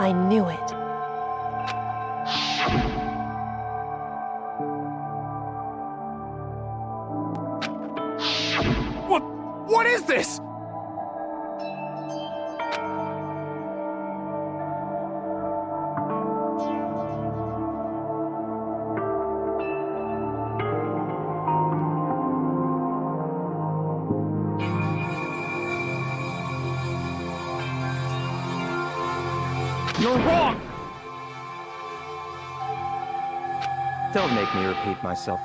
[SPEAKER 3] I knew it.
[SPEAKER 5] What is this? You're wrong!
[SPEAKER 6] Don't make me repeat myself.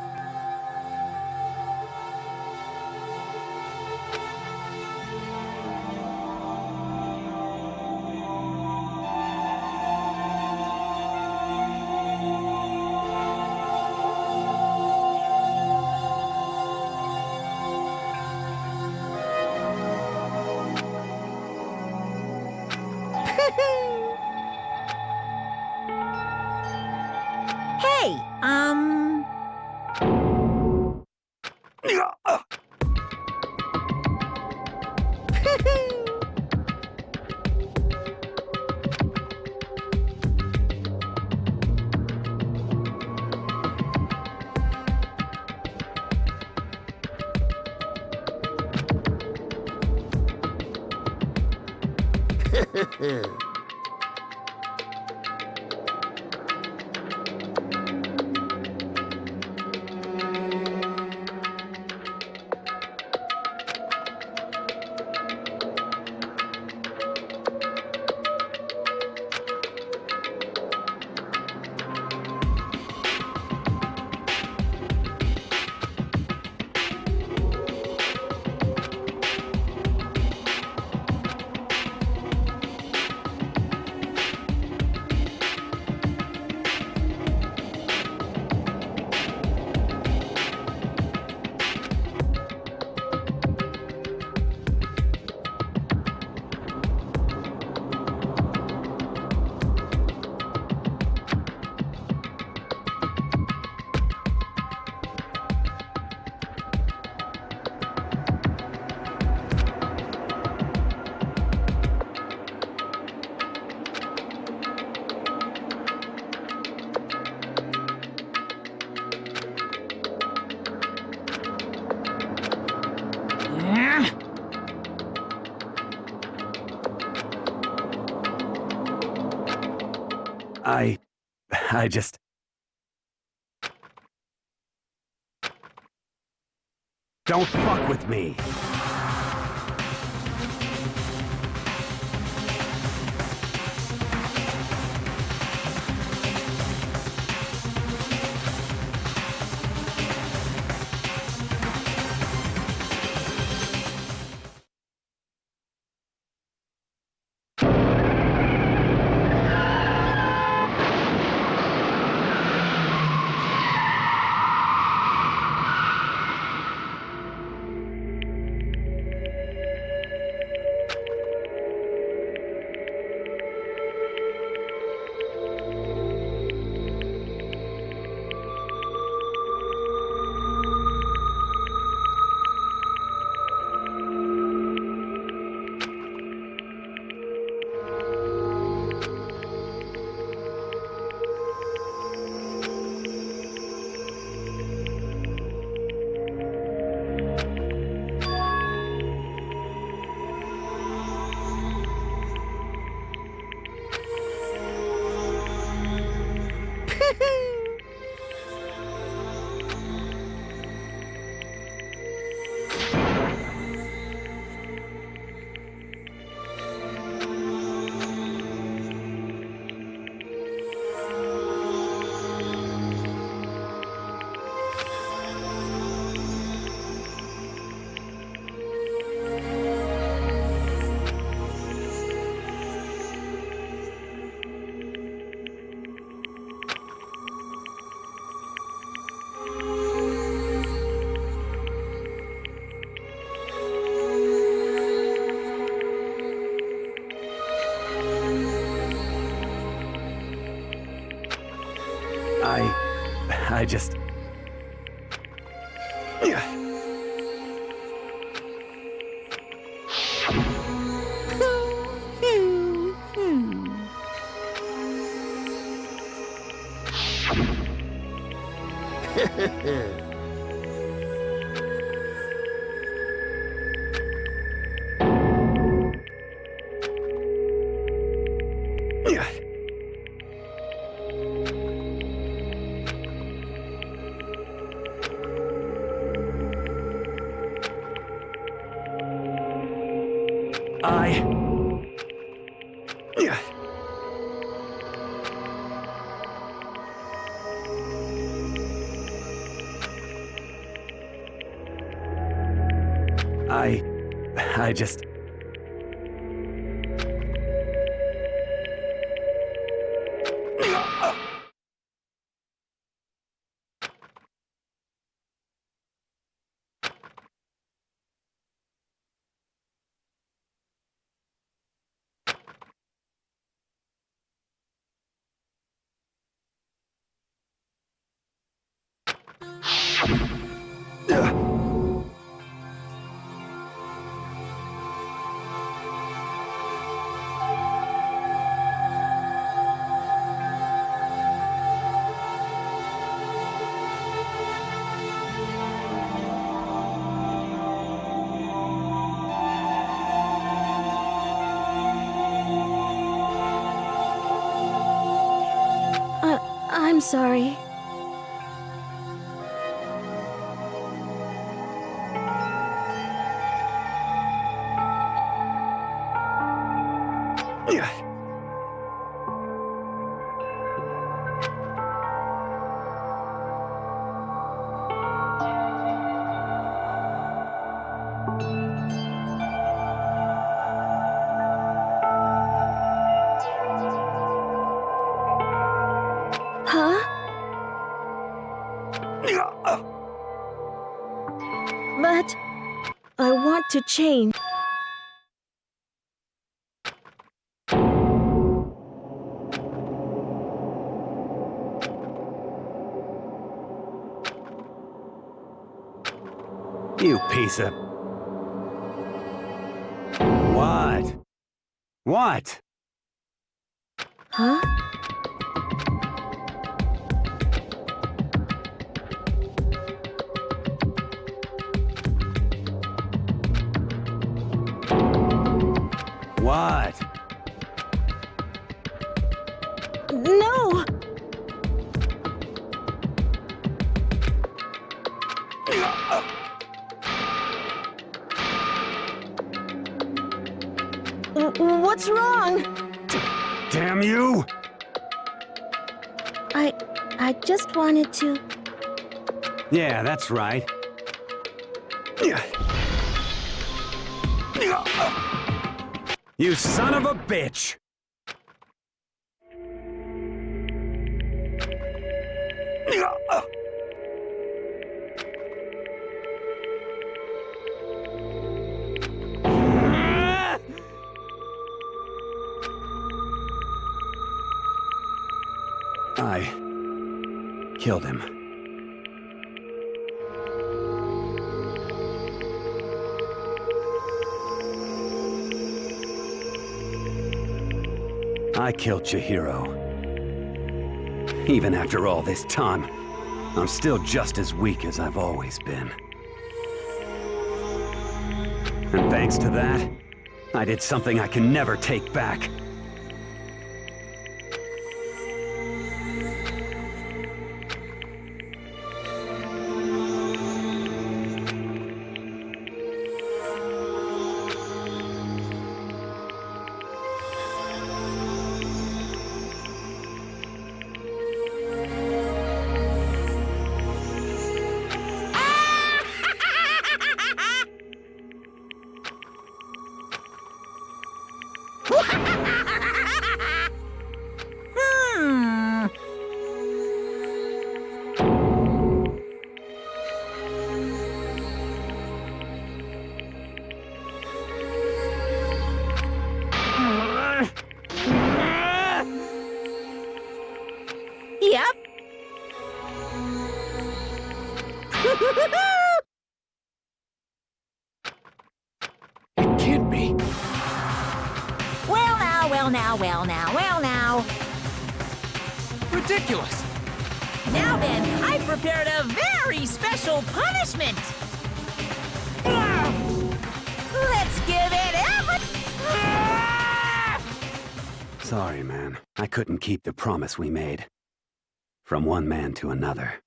[SPEAKER 4] Hey,
[SPEAKER 8] I just... Don't fuck with me! I just... I just...
[SPEAKER 3] I'm sorry. Huh? But I want to change.
[SPEAKER 8] You piece of... What? What?
[SPEAKER 3] Huh?
[SPEAKER 8] What?
[SPEAKER 3] No! What's wrong?
[SPEAKER 8] Damn you!
[SPEAKER 3] I just wanted to...
[SPEAKER 8] Yeah, that's right. You son of a bitch! I killed him. I killed Chihiro. Even after all this time, I'm still just as weak as I've always been. And thanks to that, I did something I can never take back.
[SPEAKER 4] Yep.
[SPEAKER 5] It can't be.
[SPEAKER 4] Well now, well now, well now, well now.
[SPEAKER 5] Ridiculous.
[SPEAKER 4] Now then, I've prepared a very special punishment. Let's give it
[SPEAKER 8] Sorry, man. I couldn't keep the promise we made. From one man to another.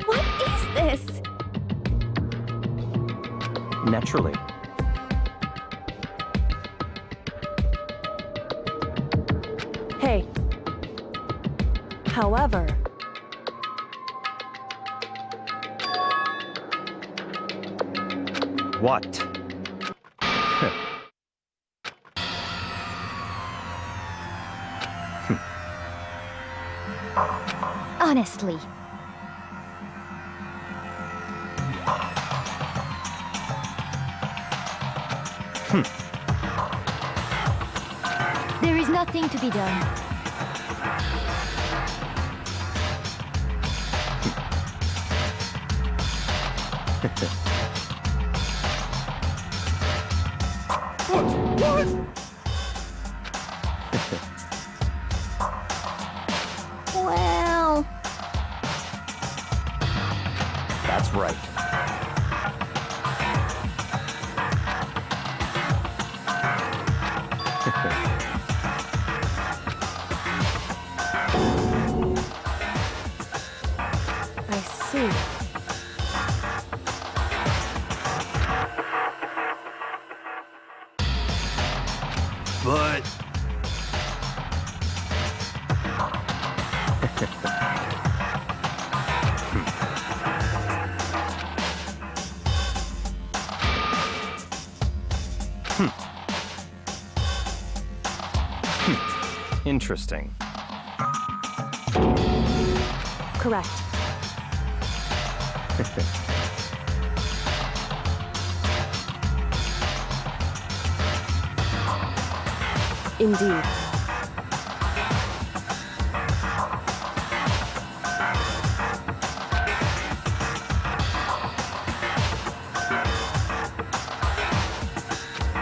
[SPEAKER 3] What is this?
[SPEAKER 6] Naturally.
[SPEAKER 3] Hey. However,
[SPEAKER 6] What?
[SPEAKER 1] Honestly. There is nothing to be done.
[SPEAKER 3] well,
[SPEAKER 6] That's right.
[SPEAKER 3] I see.
[SPEAKER 8] But
[SPEAKER 6] Interesting.
[SPEAKER 3] Correct. Indeed.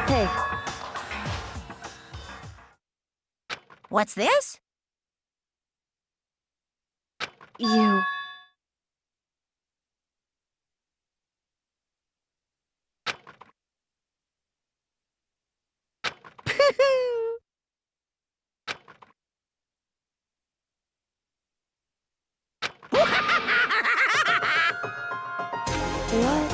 [SPEAKER 3] Hey,
[SPEAKER 4] What's this?
[SPEAKER 3] you. What?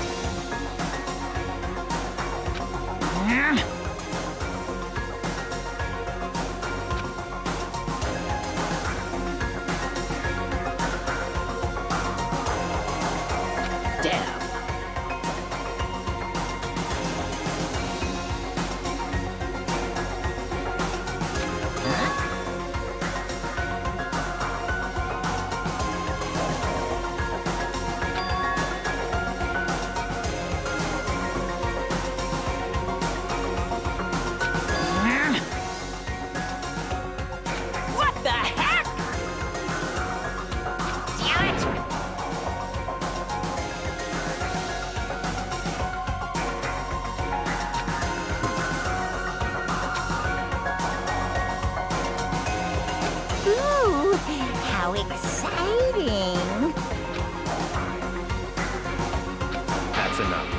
[SPEAKER 2] Damn. What the heck? Damn it!
[SPEAKER 4] Ooh, how exciting!
[SPEAKER 6] That's enough.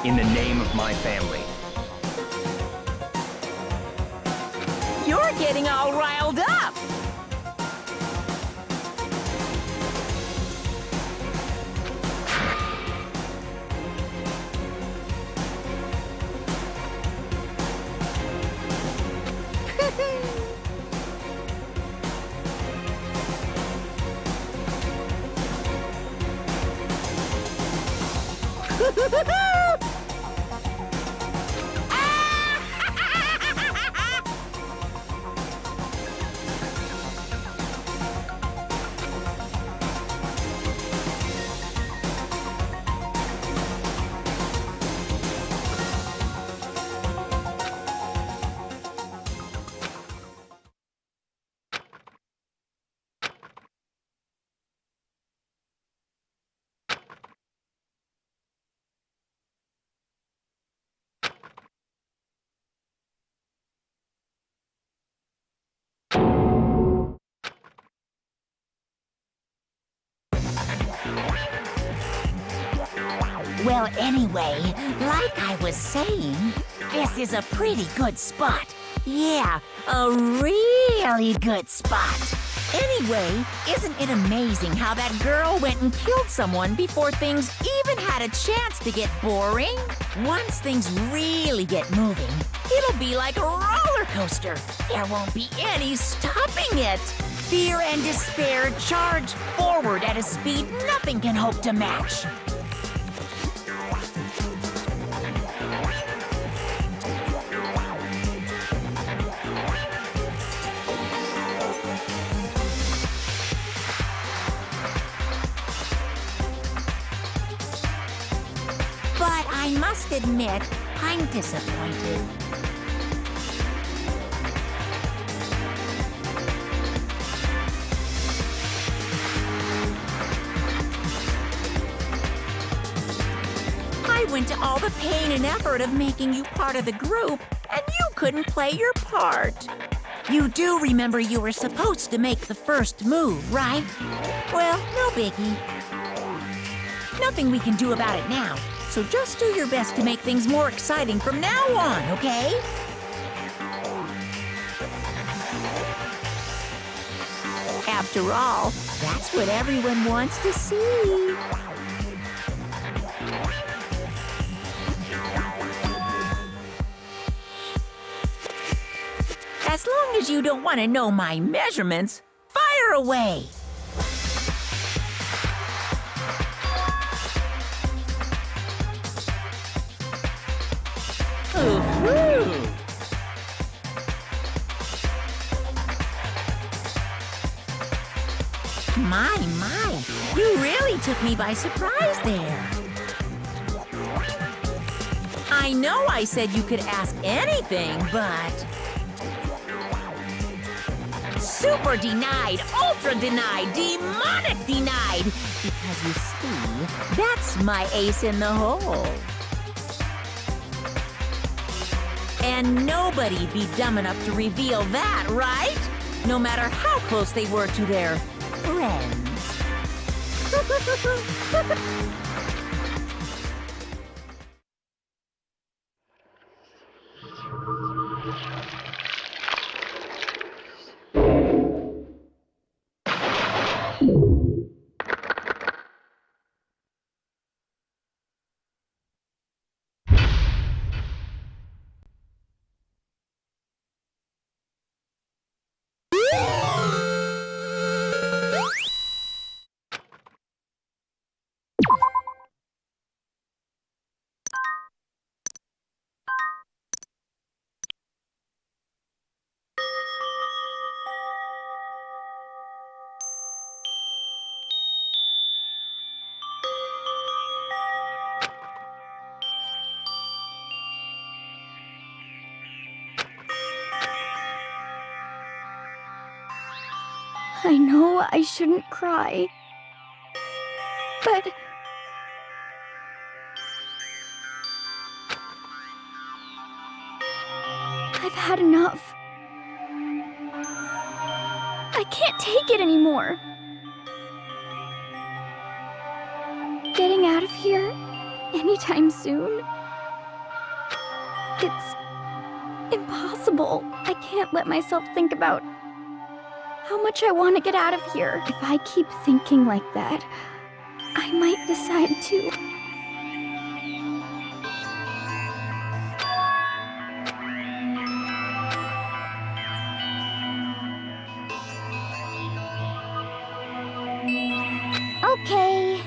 [SPEAKER 6] In the name of my family.
[SPEAKER 10] getting all riled up.
[SPEAKER 4] Well, anyway, like I was saying, this is a pretty good spot. Yeah, a really good spot. Anyway, isn't it amazing how that girl went and killed someone before things even had a chance to get boring? Once things really get moving, it'll be like a roller coaster. There won't be any stopping it. Fear and despair charge forward at a speed nothing can hope to match. But I must admit, I'm disappointed. I went to all the pain and effort of making you part of the group, and you couldn't play your part. You do remember you were supposed to make the first move, right? Well, no biggie. Nothing we can do about it now. So just do your best to make things more exciting from now on, okay? After all, that's what everyone wants to see. As long as you don't want to know my measurements, fire away! My, you really took me by surprise there. I know I said you could ask anything, but... Super denied, ultra denied, demonic denied! Because you see, that's my ace in the hole. And nobody'd be dumb enough to reveal that, right? No matter how close they were to their friends.
[SPEAKER 13] I know I shouldn't cry, but I've had enough. I can't take it anymore. Getting out of here anytime soon, impossible. I can't let myself think about how much I want to get out of here. If I keep thinking like that, I might decide to.
[SPEAKER 1] Okay.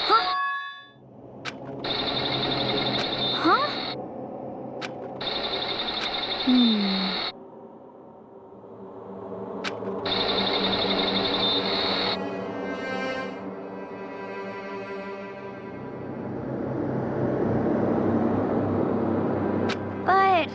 [SPEAKER 13] Huh? Huh?
[SPEAKER 1] But...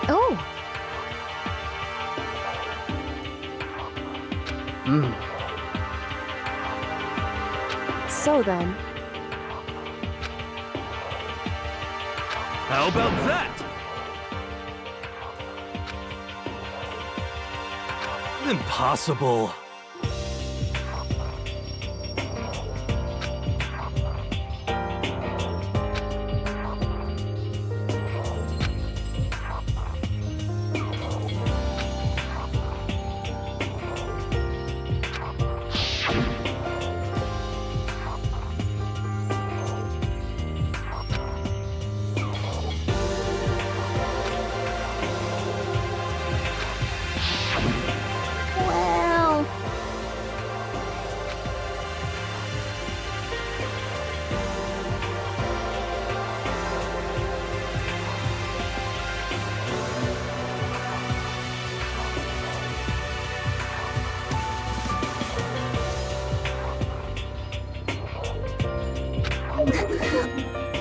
[SPEAKER 1] Oh.
[SPEAKER 3] So then,
[SPEAKER 9] How about that? Impossible.
[SPEAKER 13] Well,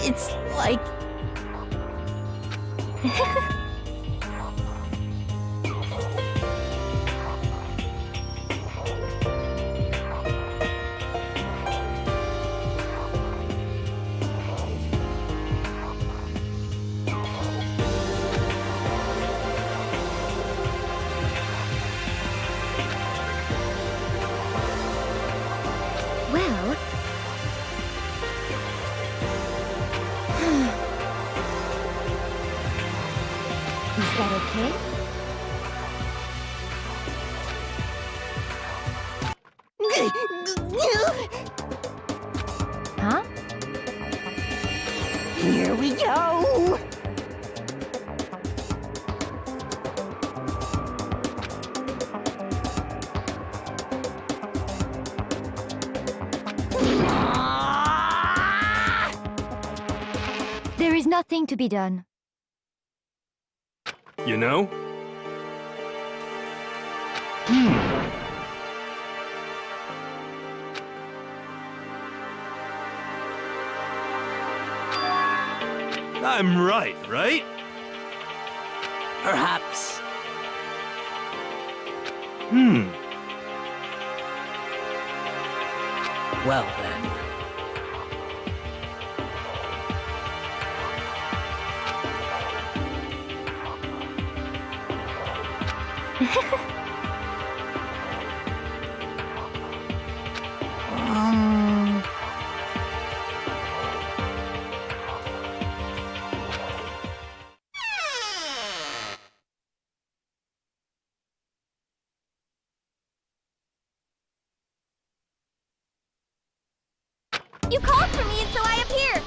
[SPEAKER 4] It's like...
[SPEAKER 1] Well... Is that okay? Huh?
[SPEAKER 4] Here we go!
[SPEAKER 1] There is nothing to be done.
[SPEAKER 9] You know? I'm right, right?
[SPEAKER 2] Perhaps. Well then.
[SPEAKER 13] You called for me, and so I appeared.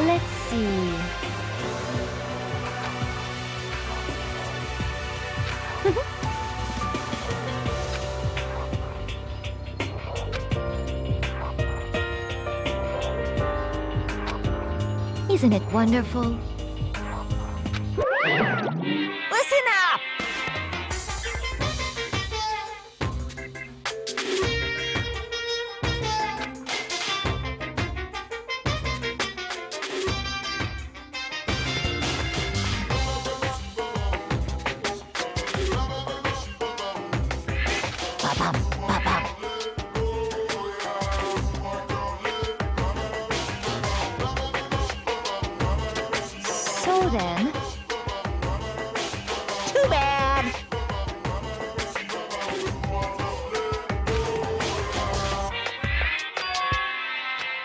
[SPEAKER 1] Let's see. Isn't it wonderful?
[SPEAKER 4] Listen up! Ba-bum, ba-bum.
[SPEAKER 1] So then,
[SPEAKER 4] Too bad.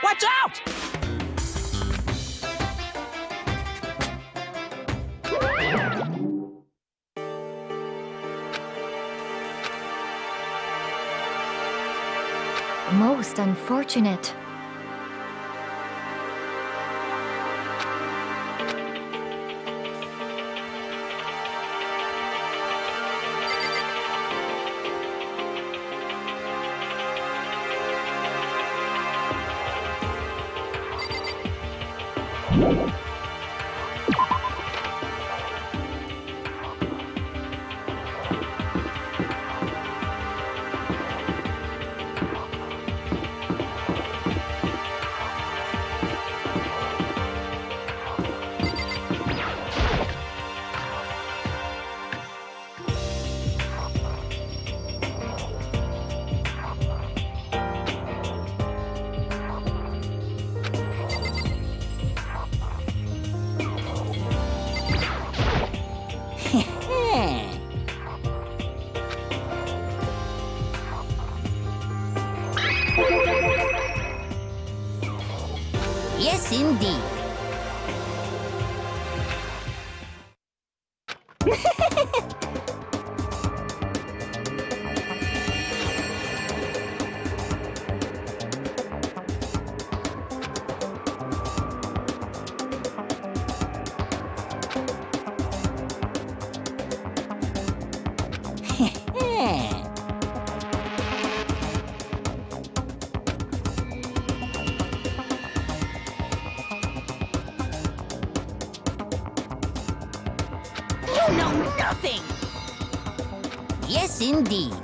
[SPEAKER 4] Watch out!
[SPEAKER 1] most unfortunate.
[SPEAKER 4] Yes, indeed. You know nothing! Yes, indeed.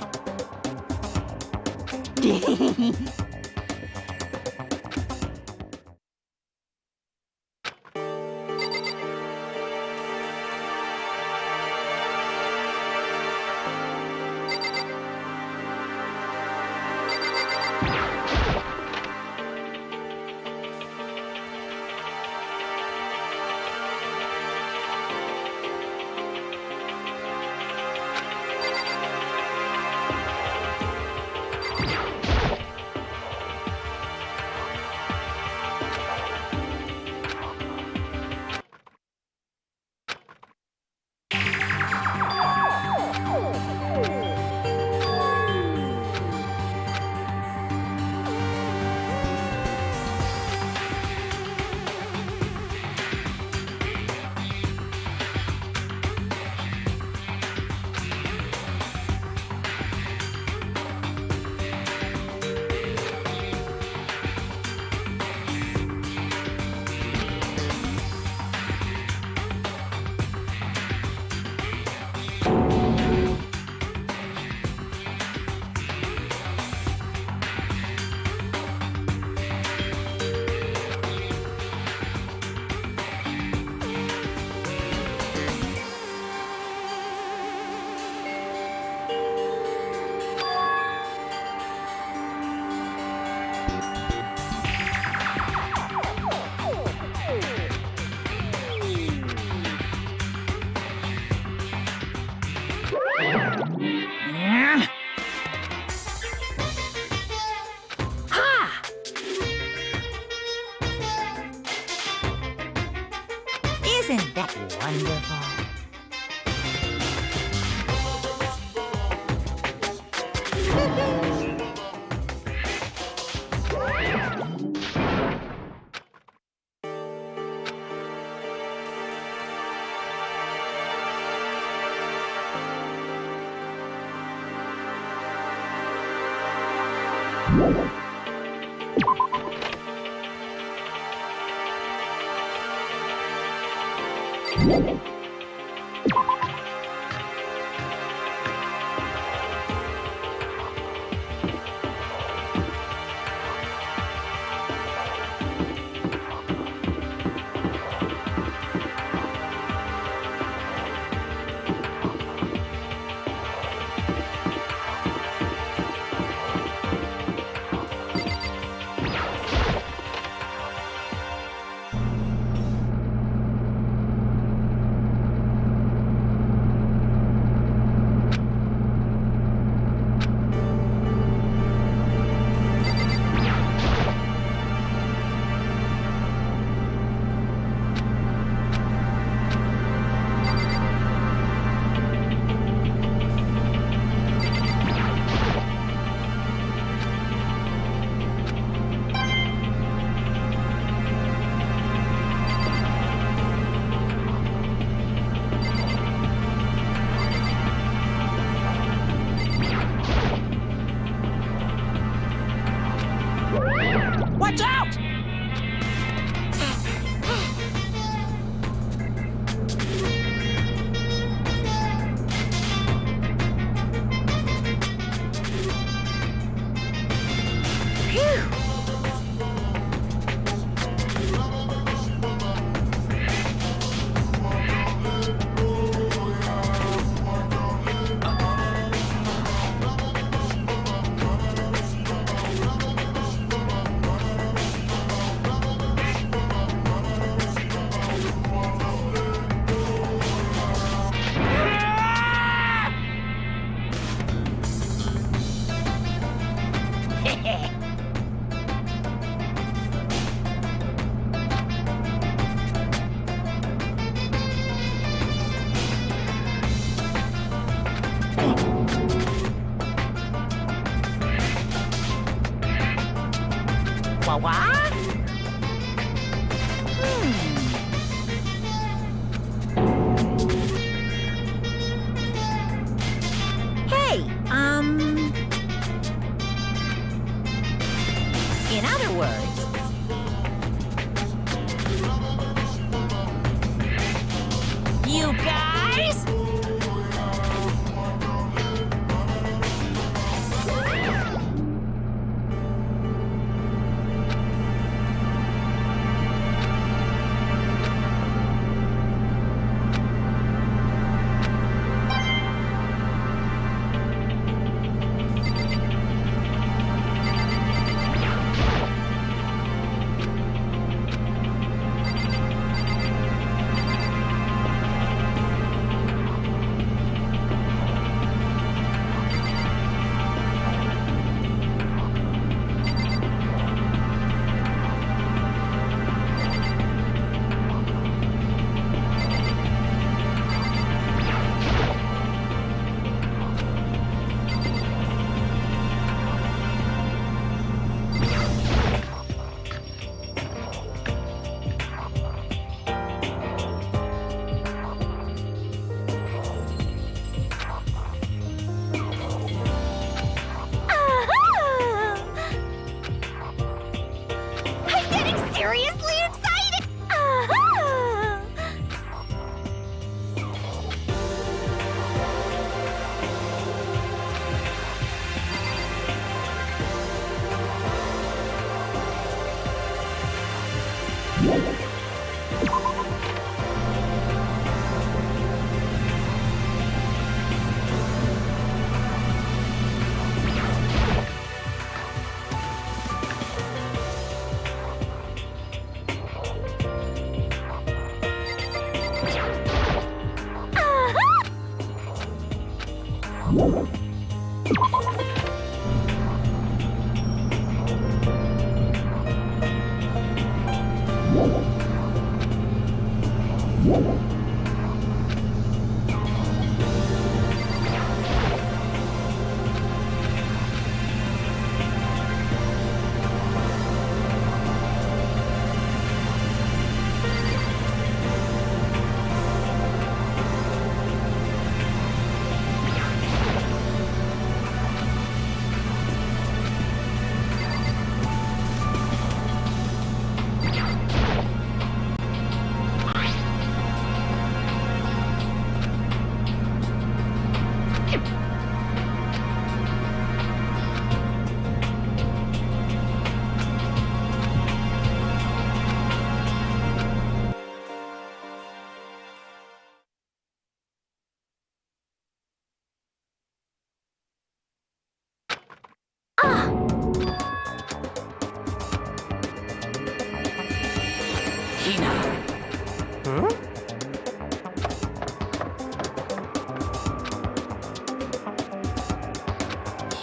[SPEAKER 4] Isn't that wonderful?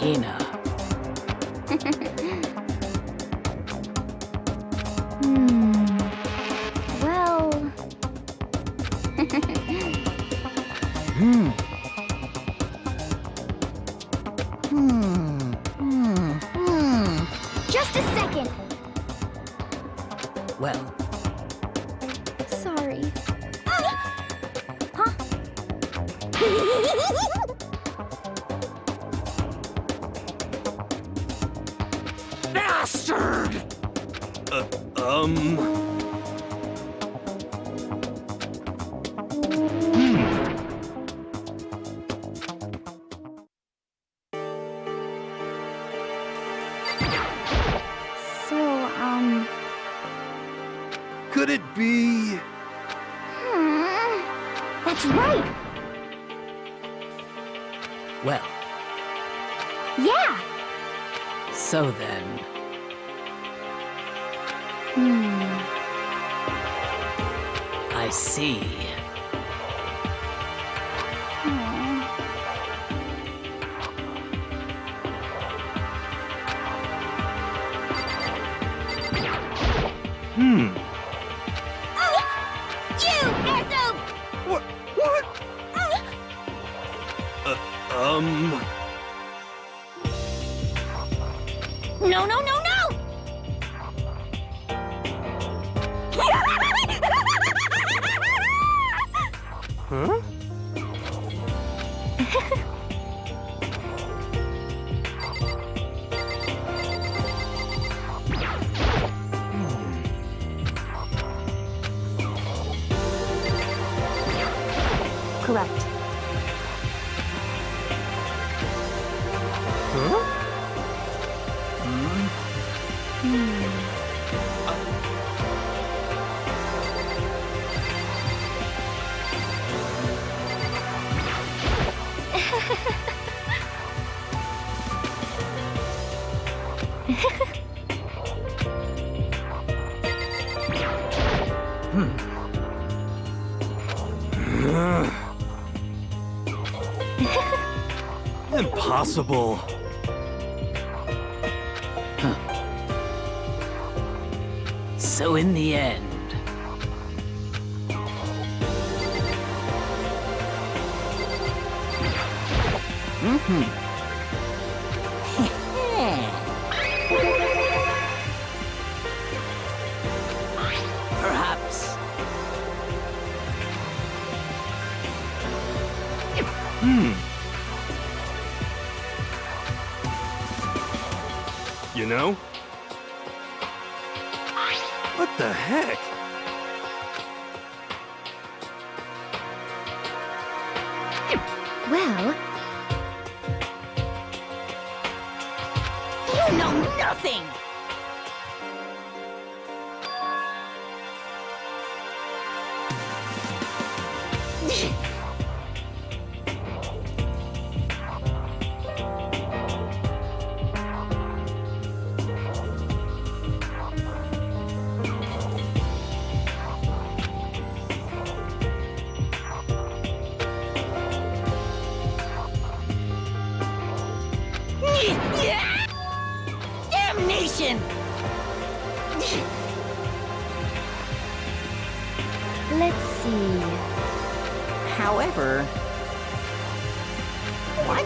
[SPEAKER 2] Hina.
[SPEAKER 13] Well...
[SPEAKER 12] Just a second.
[SPEAKER 2] Well,
[SPEAKER 13] Sorry.
[SPEAKER 5] Bastard!
[SPEAKER 13] So,
[SPEAKER 9] Could it be...
[SPEAKER 12] That's right.
[SPEAKER 2] well,
[SPEAKER 12] Yeah.
[SPEAKER 2] so then. I see.
[SPEAKER 12] You, Erso!
[SPEAKER 9] What?
[SPEAKER 12] No, no, no, no!
[SPEAKER 9] Huh?
[SPEAKER 3] Correct.
[SPEAKER 9] Huh? Impossible.
[SPEAKER 2] So in the end, perhaps.
[SPEAKER 9] You know? What the heck?
[SPEAKER 1] Well,
[SPEAKER 4] You know nothing! revelation!
[SPEAKER 1] Let's see.
[SPEAKER 10] However... What?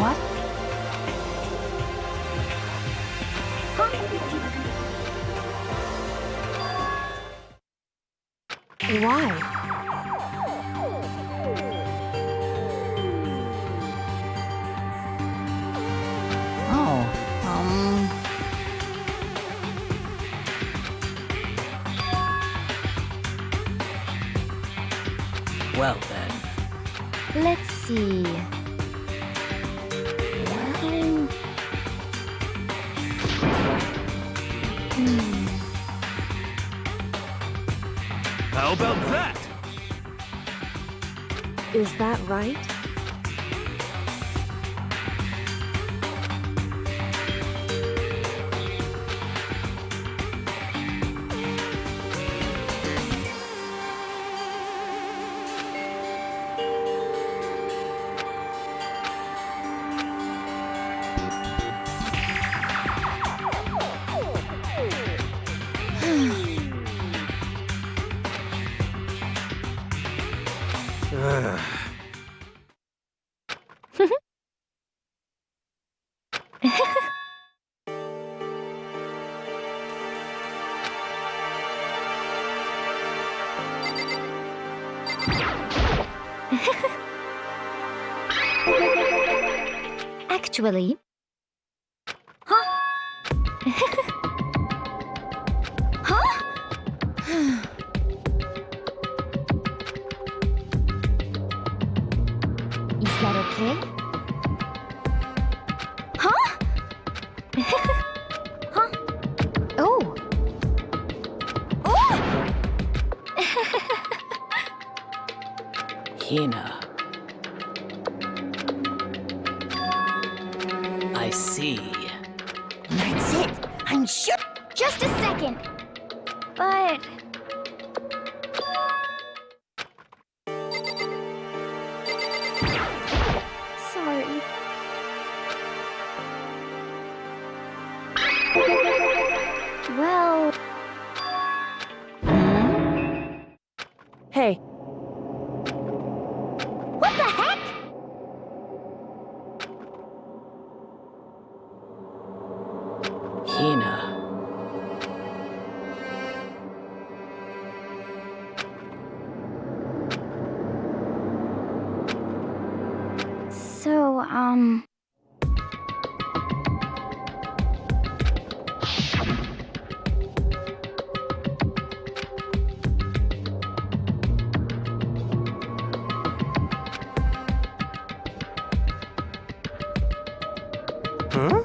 [SPEAKER 3] What? Why?
[SPEAKER 2] Well then.
[SPEAKER 1] Let's see.
[SPEAKER 9] How about that?
[SPEAKER 3] Is that right?
[SPEAKER 1] Actually... Huh? Is that okay? Huh? Huh? Oh! Oh!
[SPEAKER 2] Hina. I see.
[SPEAKER 4] That's it! I'm sure.
[SPEAKER 13] Just a second. But... Sorry. Well...
[SPEAKER 3] Hey,
[SPEAKER 13] What the heck?
[SPEAKER 2] Hina.
[SPEAKER 13] So,
[SPEAKER 9] Huh?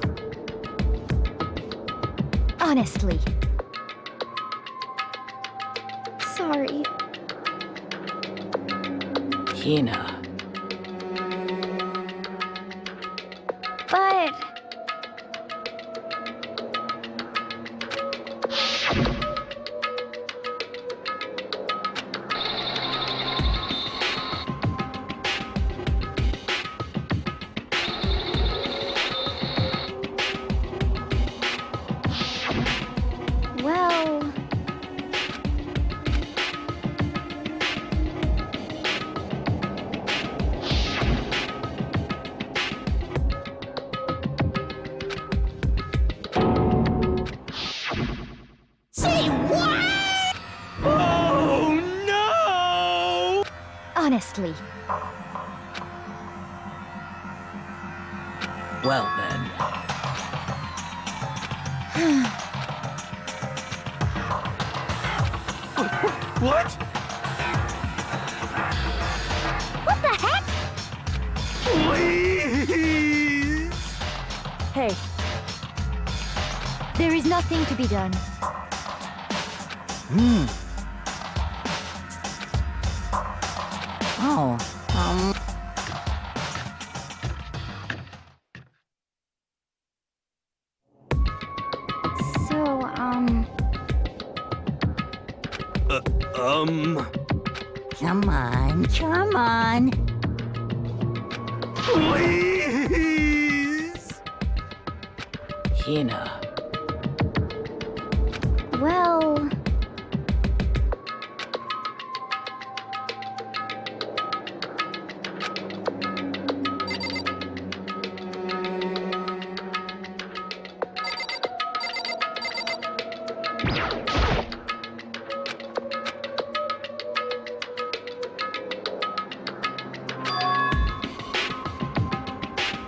[SPEAKER 1] Honestly.
[SPEAKER 13] sorry.
[SPEAKER 2] Hina.
[SPEAKER 13] But... Well...
[SPEAKER 4] Say what?
[SPEAKER 9] Oh no!
[SPEAKER 1] Honestly.
[SPEAKER 2] Well then.
[SPEAKER 9] What?
[SPEAKER 13] What the heck?
[SPEAKER 9] Wait!
[SPEAKER 1] There is nothing to be done.
[SPEAKER 10] Oh,
[SPEAKER 13] So,
[SPEAKER 4] Come on, come on.
[SPEAKER 8] Please!
[SPEAKER 2] Hina.
[SPEAKER 13] well...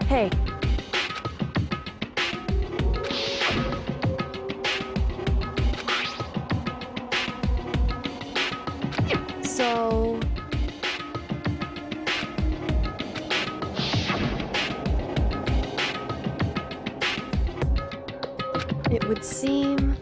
[SPEAKER 3] Hey. So... It would seem...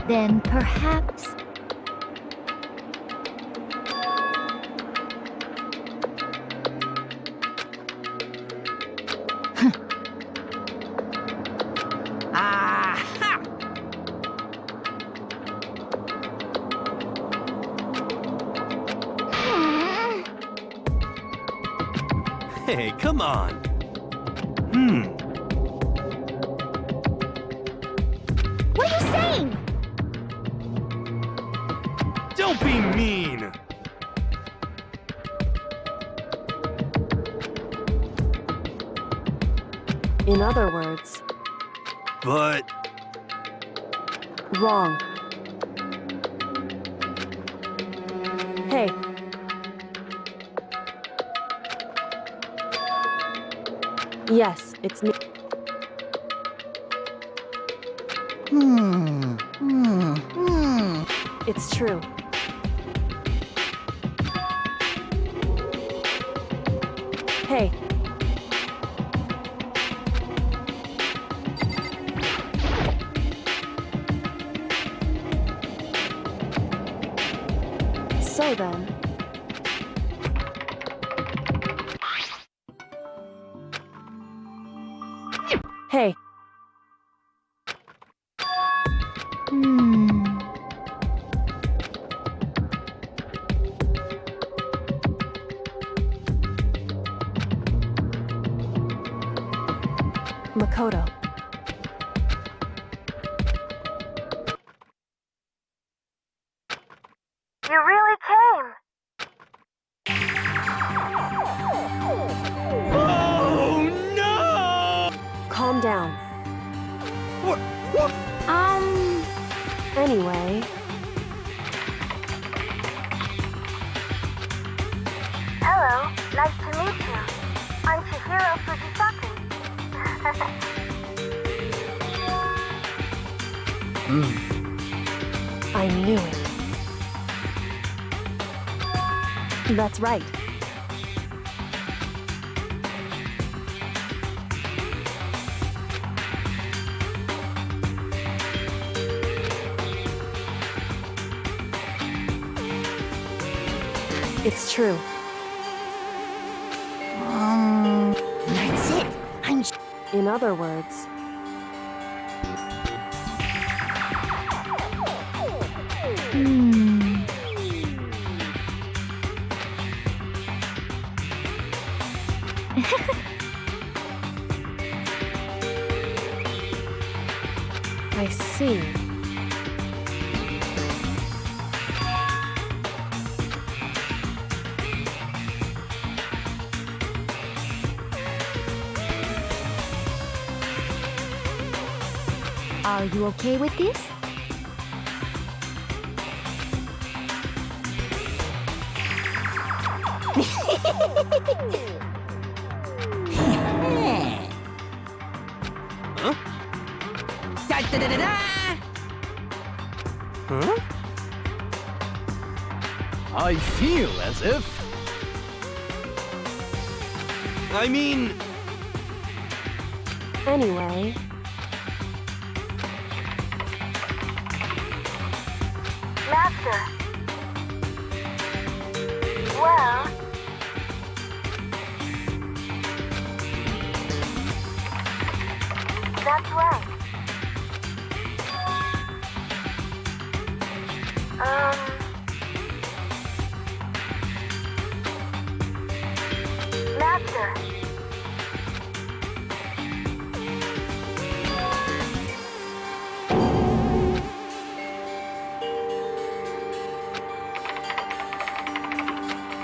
[SPEAKER 1] Then perhaps...
[SPEAKER 10] aha!
[SPEAKER 8] Hey, come on.
[SPEAKER 13] What are you saying?
[SPEAKER 8] Don't be mean!
[SPEAKER 3] In other words,
[SPEAKER 8] But...
[SPEAKER 3] wrong. Hey. Yes, it's me. It's true. Hey. So then... Hey. Makoto.
[SPEAKER 12] You really came.
[SPEAKER 8] Oh, no!
[SPEAKER 3] Calm down.
[SPEAKER 8] What?
[SPEAKER 3] Anyway...
[SPEAKER 12] Hello, nice to meet you. I'm Chihiro Fujisaki.
[SPEAKER 3] I knew it. That's right. It's true.
[SPEAKER 4] That's it. I'm
[SPEAKER 3] In other words... I see.
[SPEAKER 1] Are you okay with this?
[SPEAKER 9] Huh?
[SPEAKER 11] I feel as if...
[SPEAKER 9] I mean...
[SPEAKER 3] Anyway,
[SPEAKER 12] Master. Well... That's right. Master.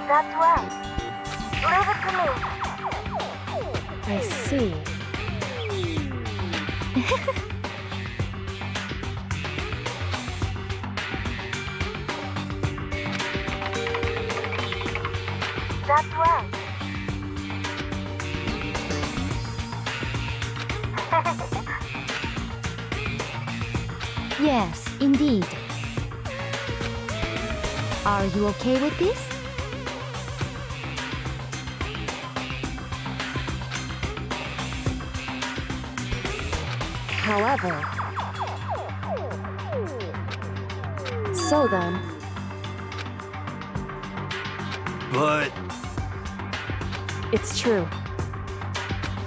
[SPEAKER 12] That's right. Leave it to me.
[SPEAKER 3] I see.
[SPEAKER 12] That's right.
[SPEAKER 1] Yes, indeed. Are you okay with this?
[SPEAKER 3] However... So then,
[SPEAKER 9] But...
[SPEAKER 3] it's true.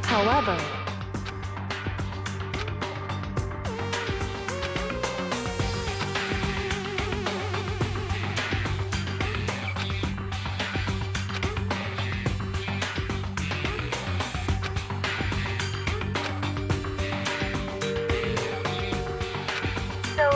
[SPEAKER 3] However...
[SPEAKER 12] So,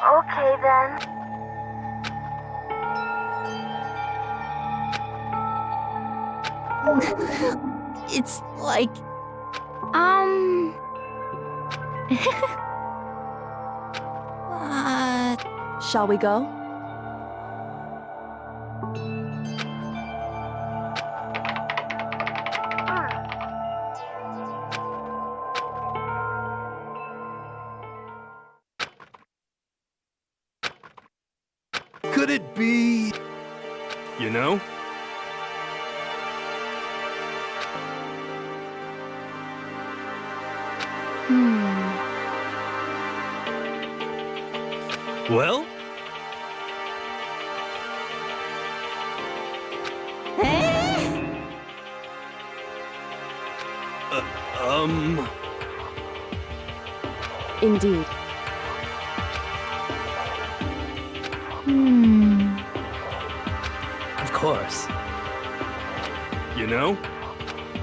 [SPEAKER 12] okay then.
[SPEAKER 10] It's like...
[SPEAKER 3] Shall we go?
[SPEAKER 9] Could it be... You know? Well?
[SPEAKER 3] Indeed.
[SPEAKER 2] Of course.
[SPEAKER 9] You know?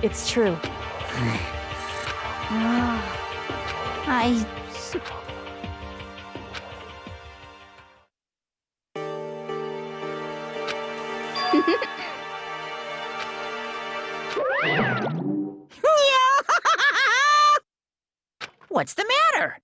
[SPEAKER 3] It's true.
[SPEAKER 10] I...
[SPEAKER 4] What's the matter?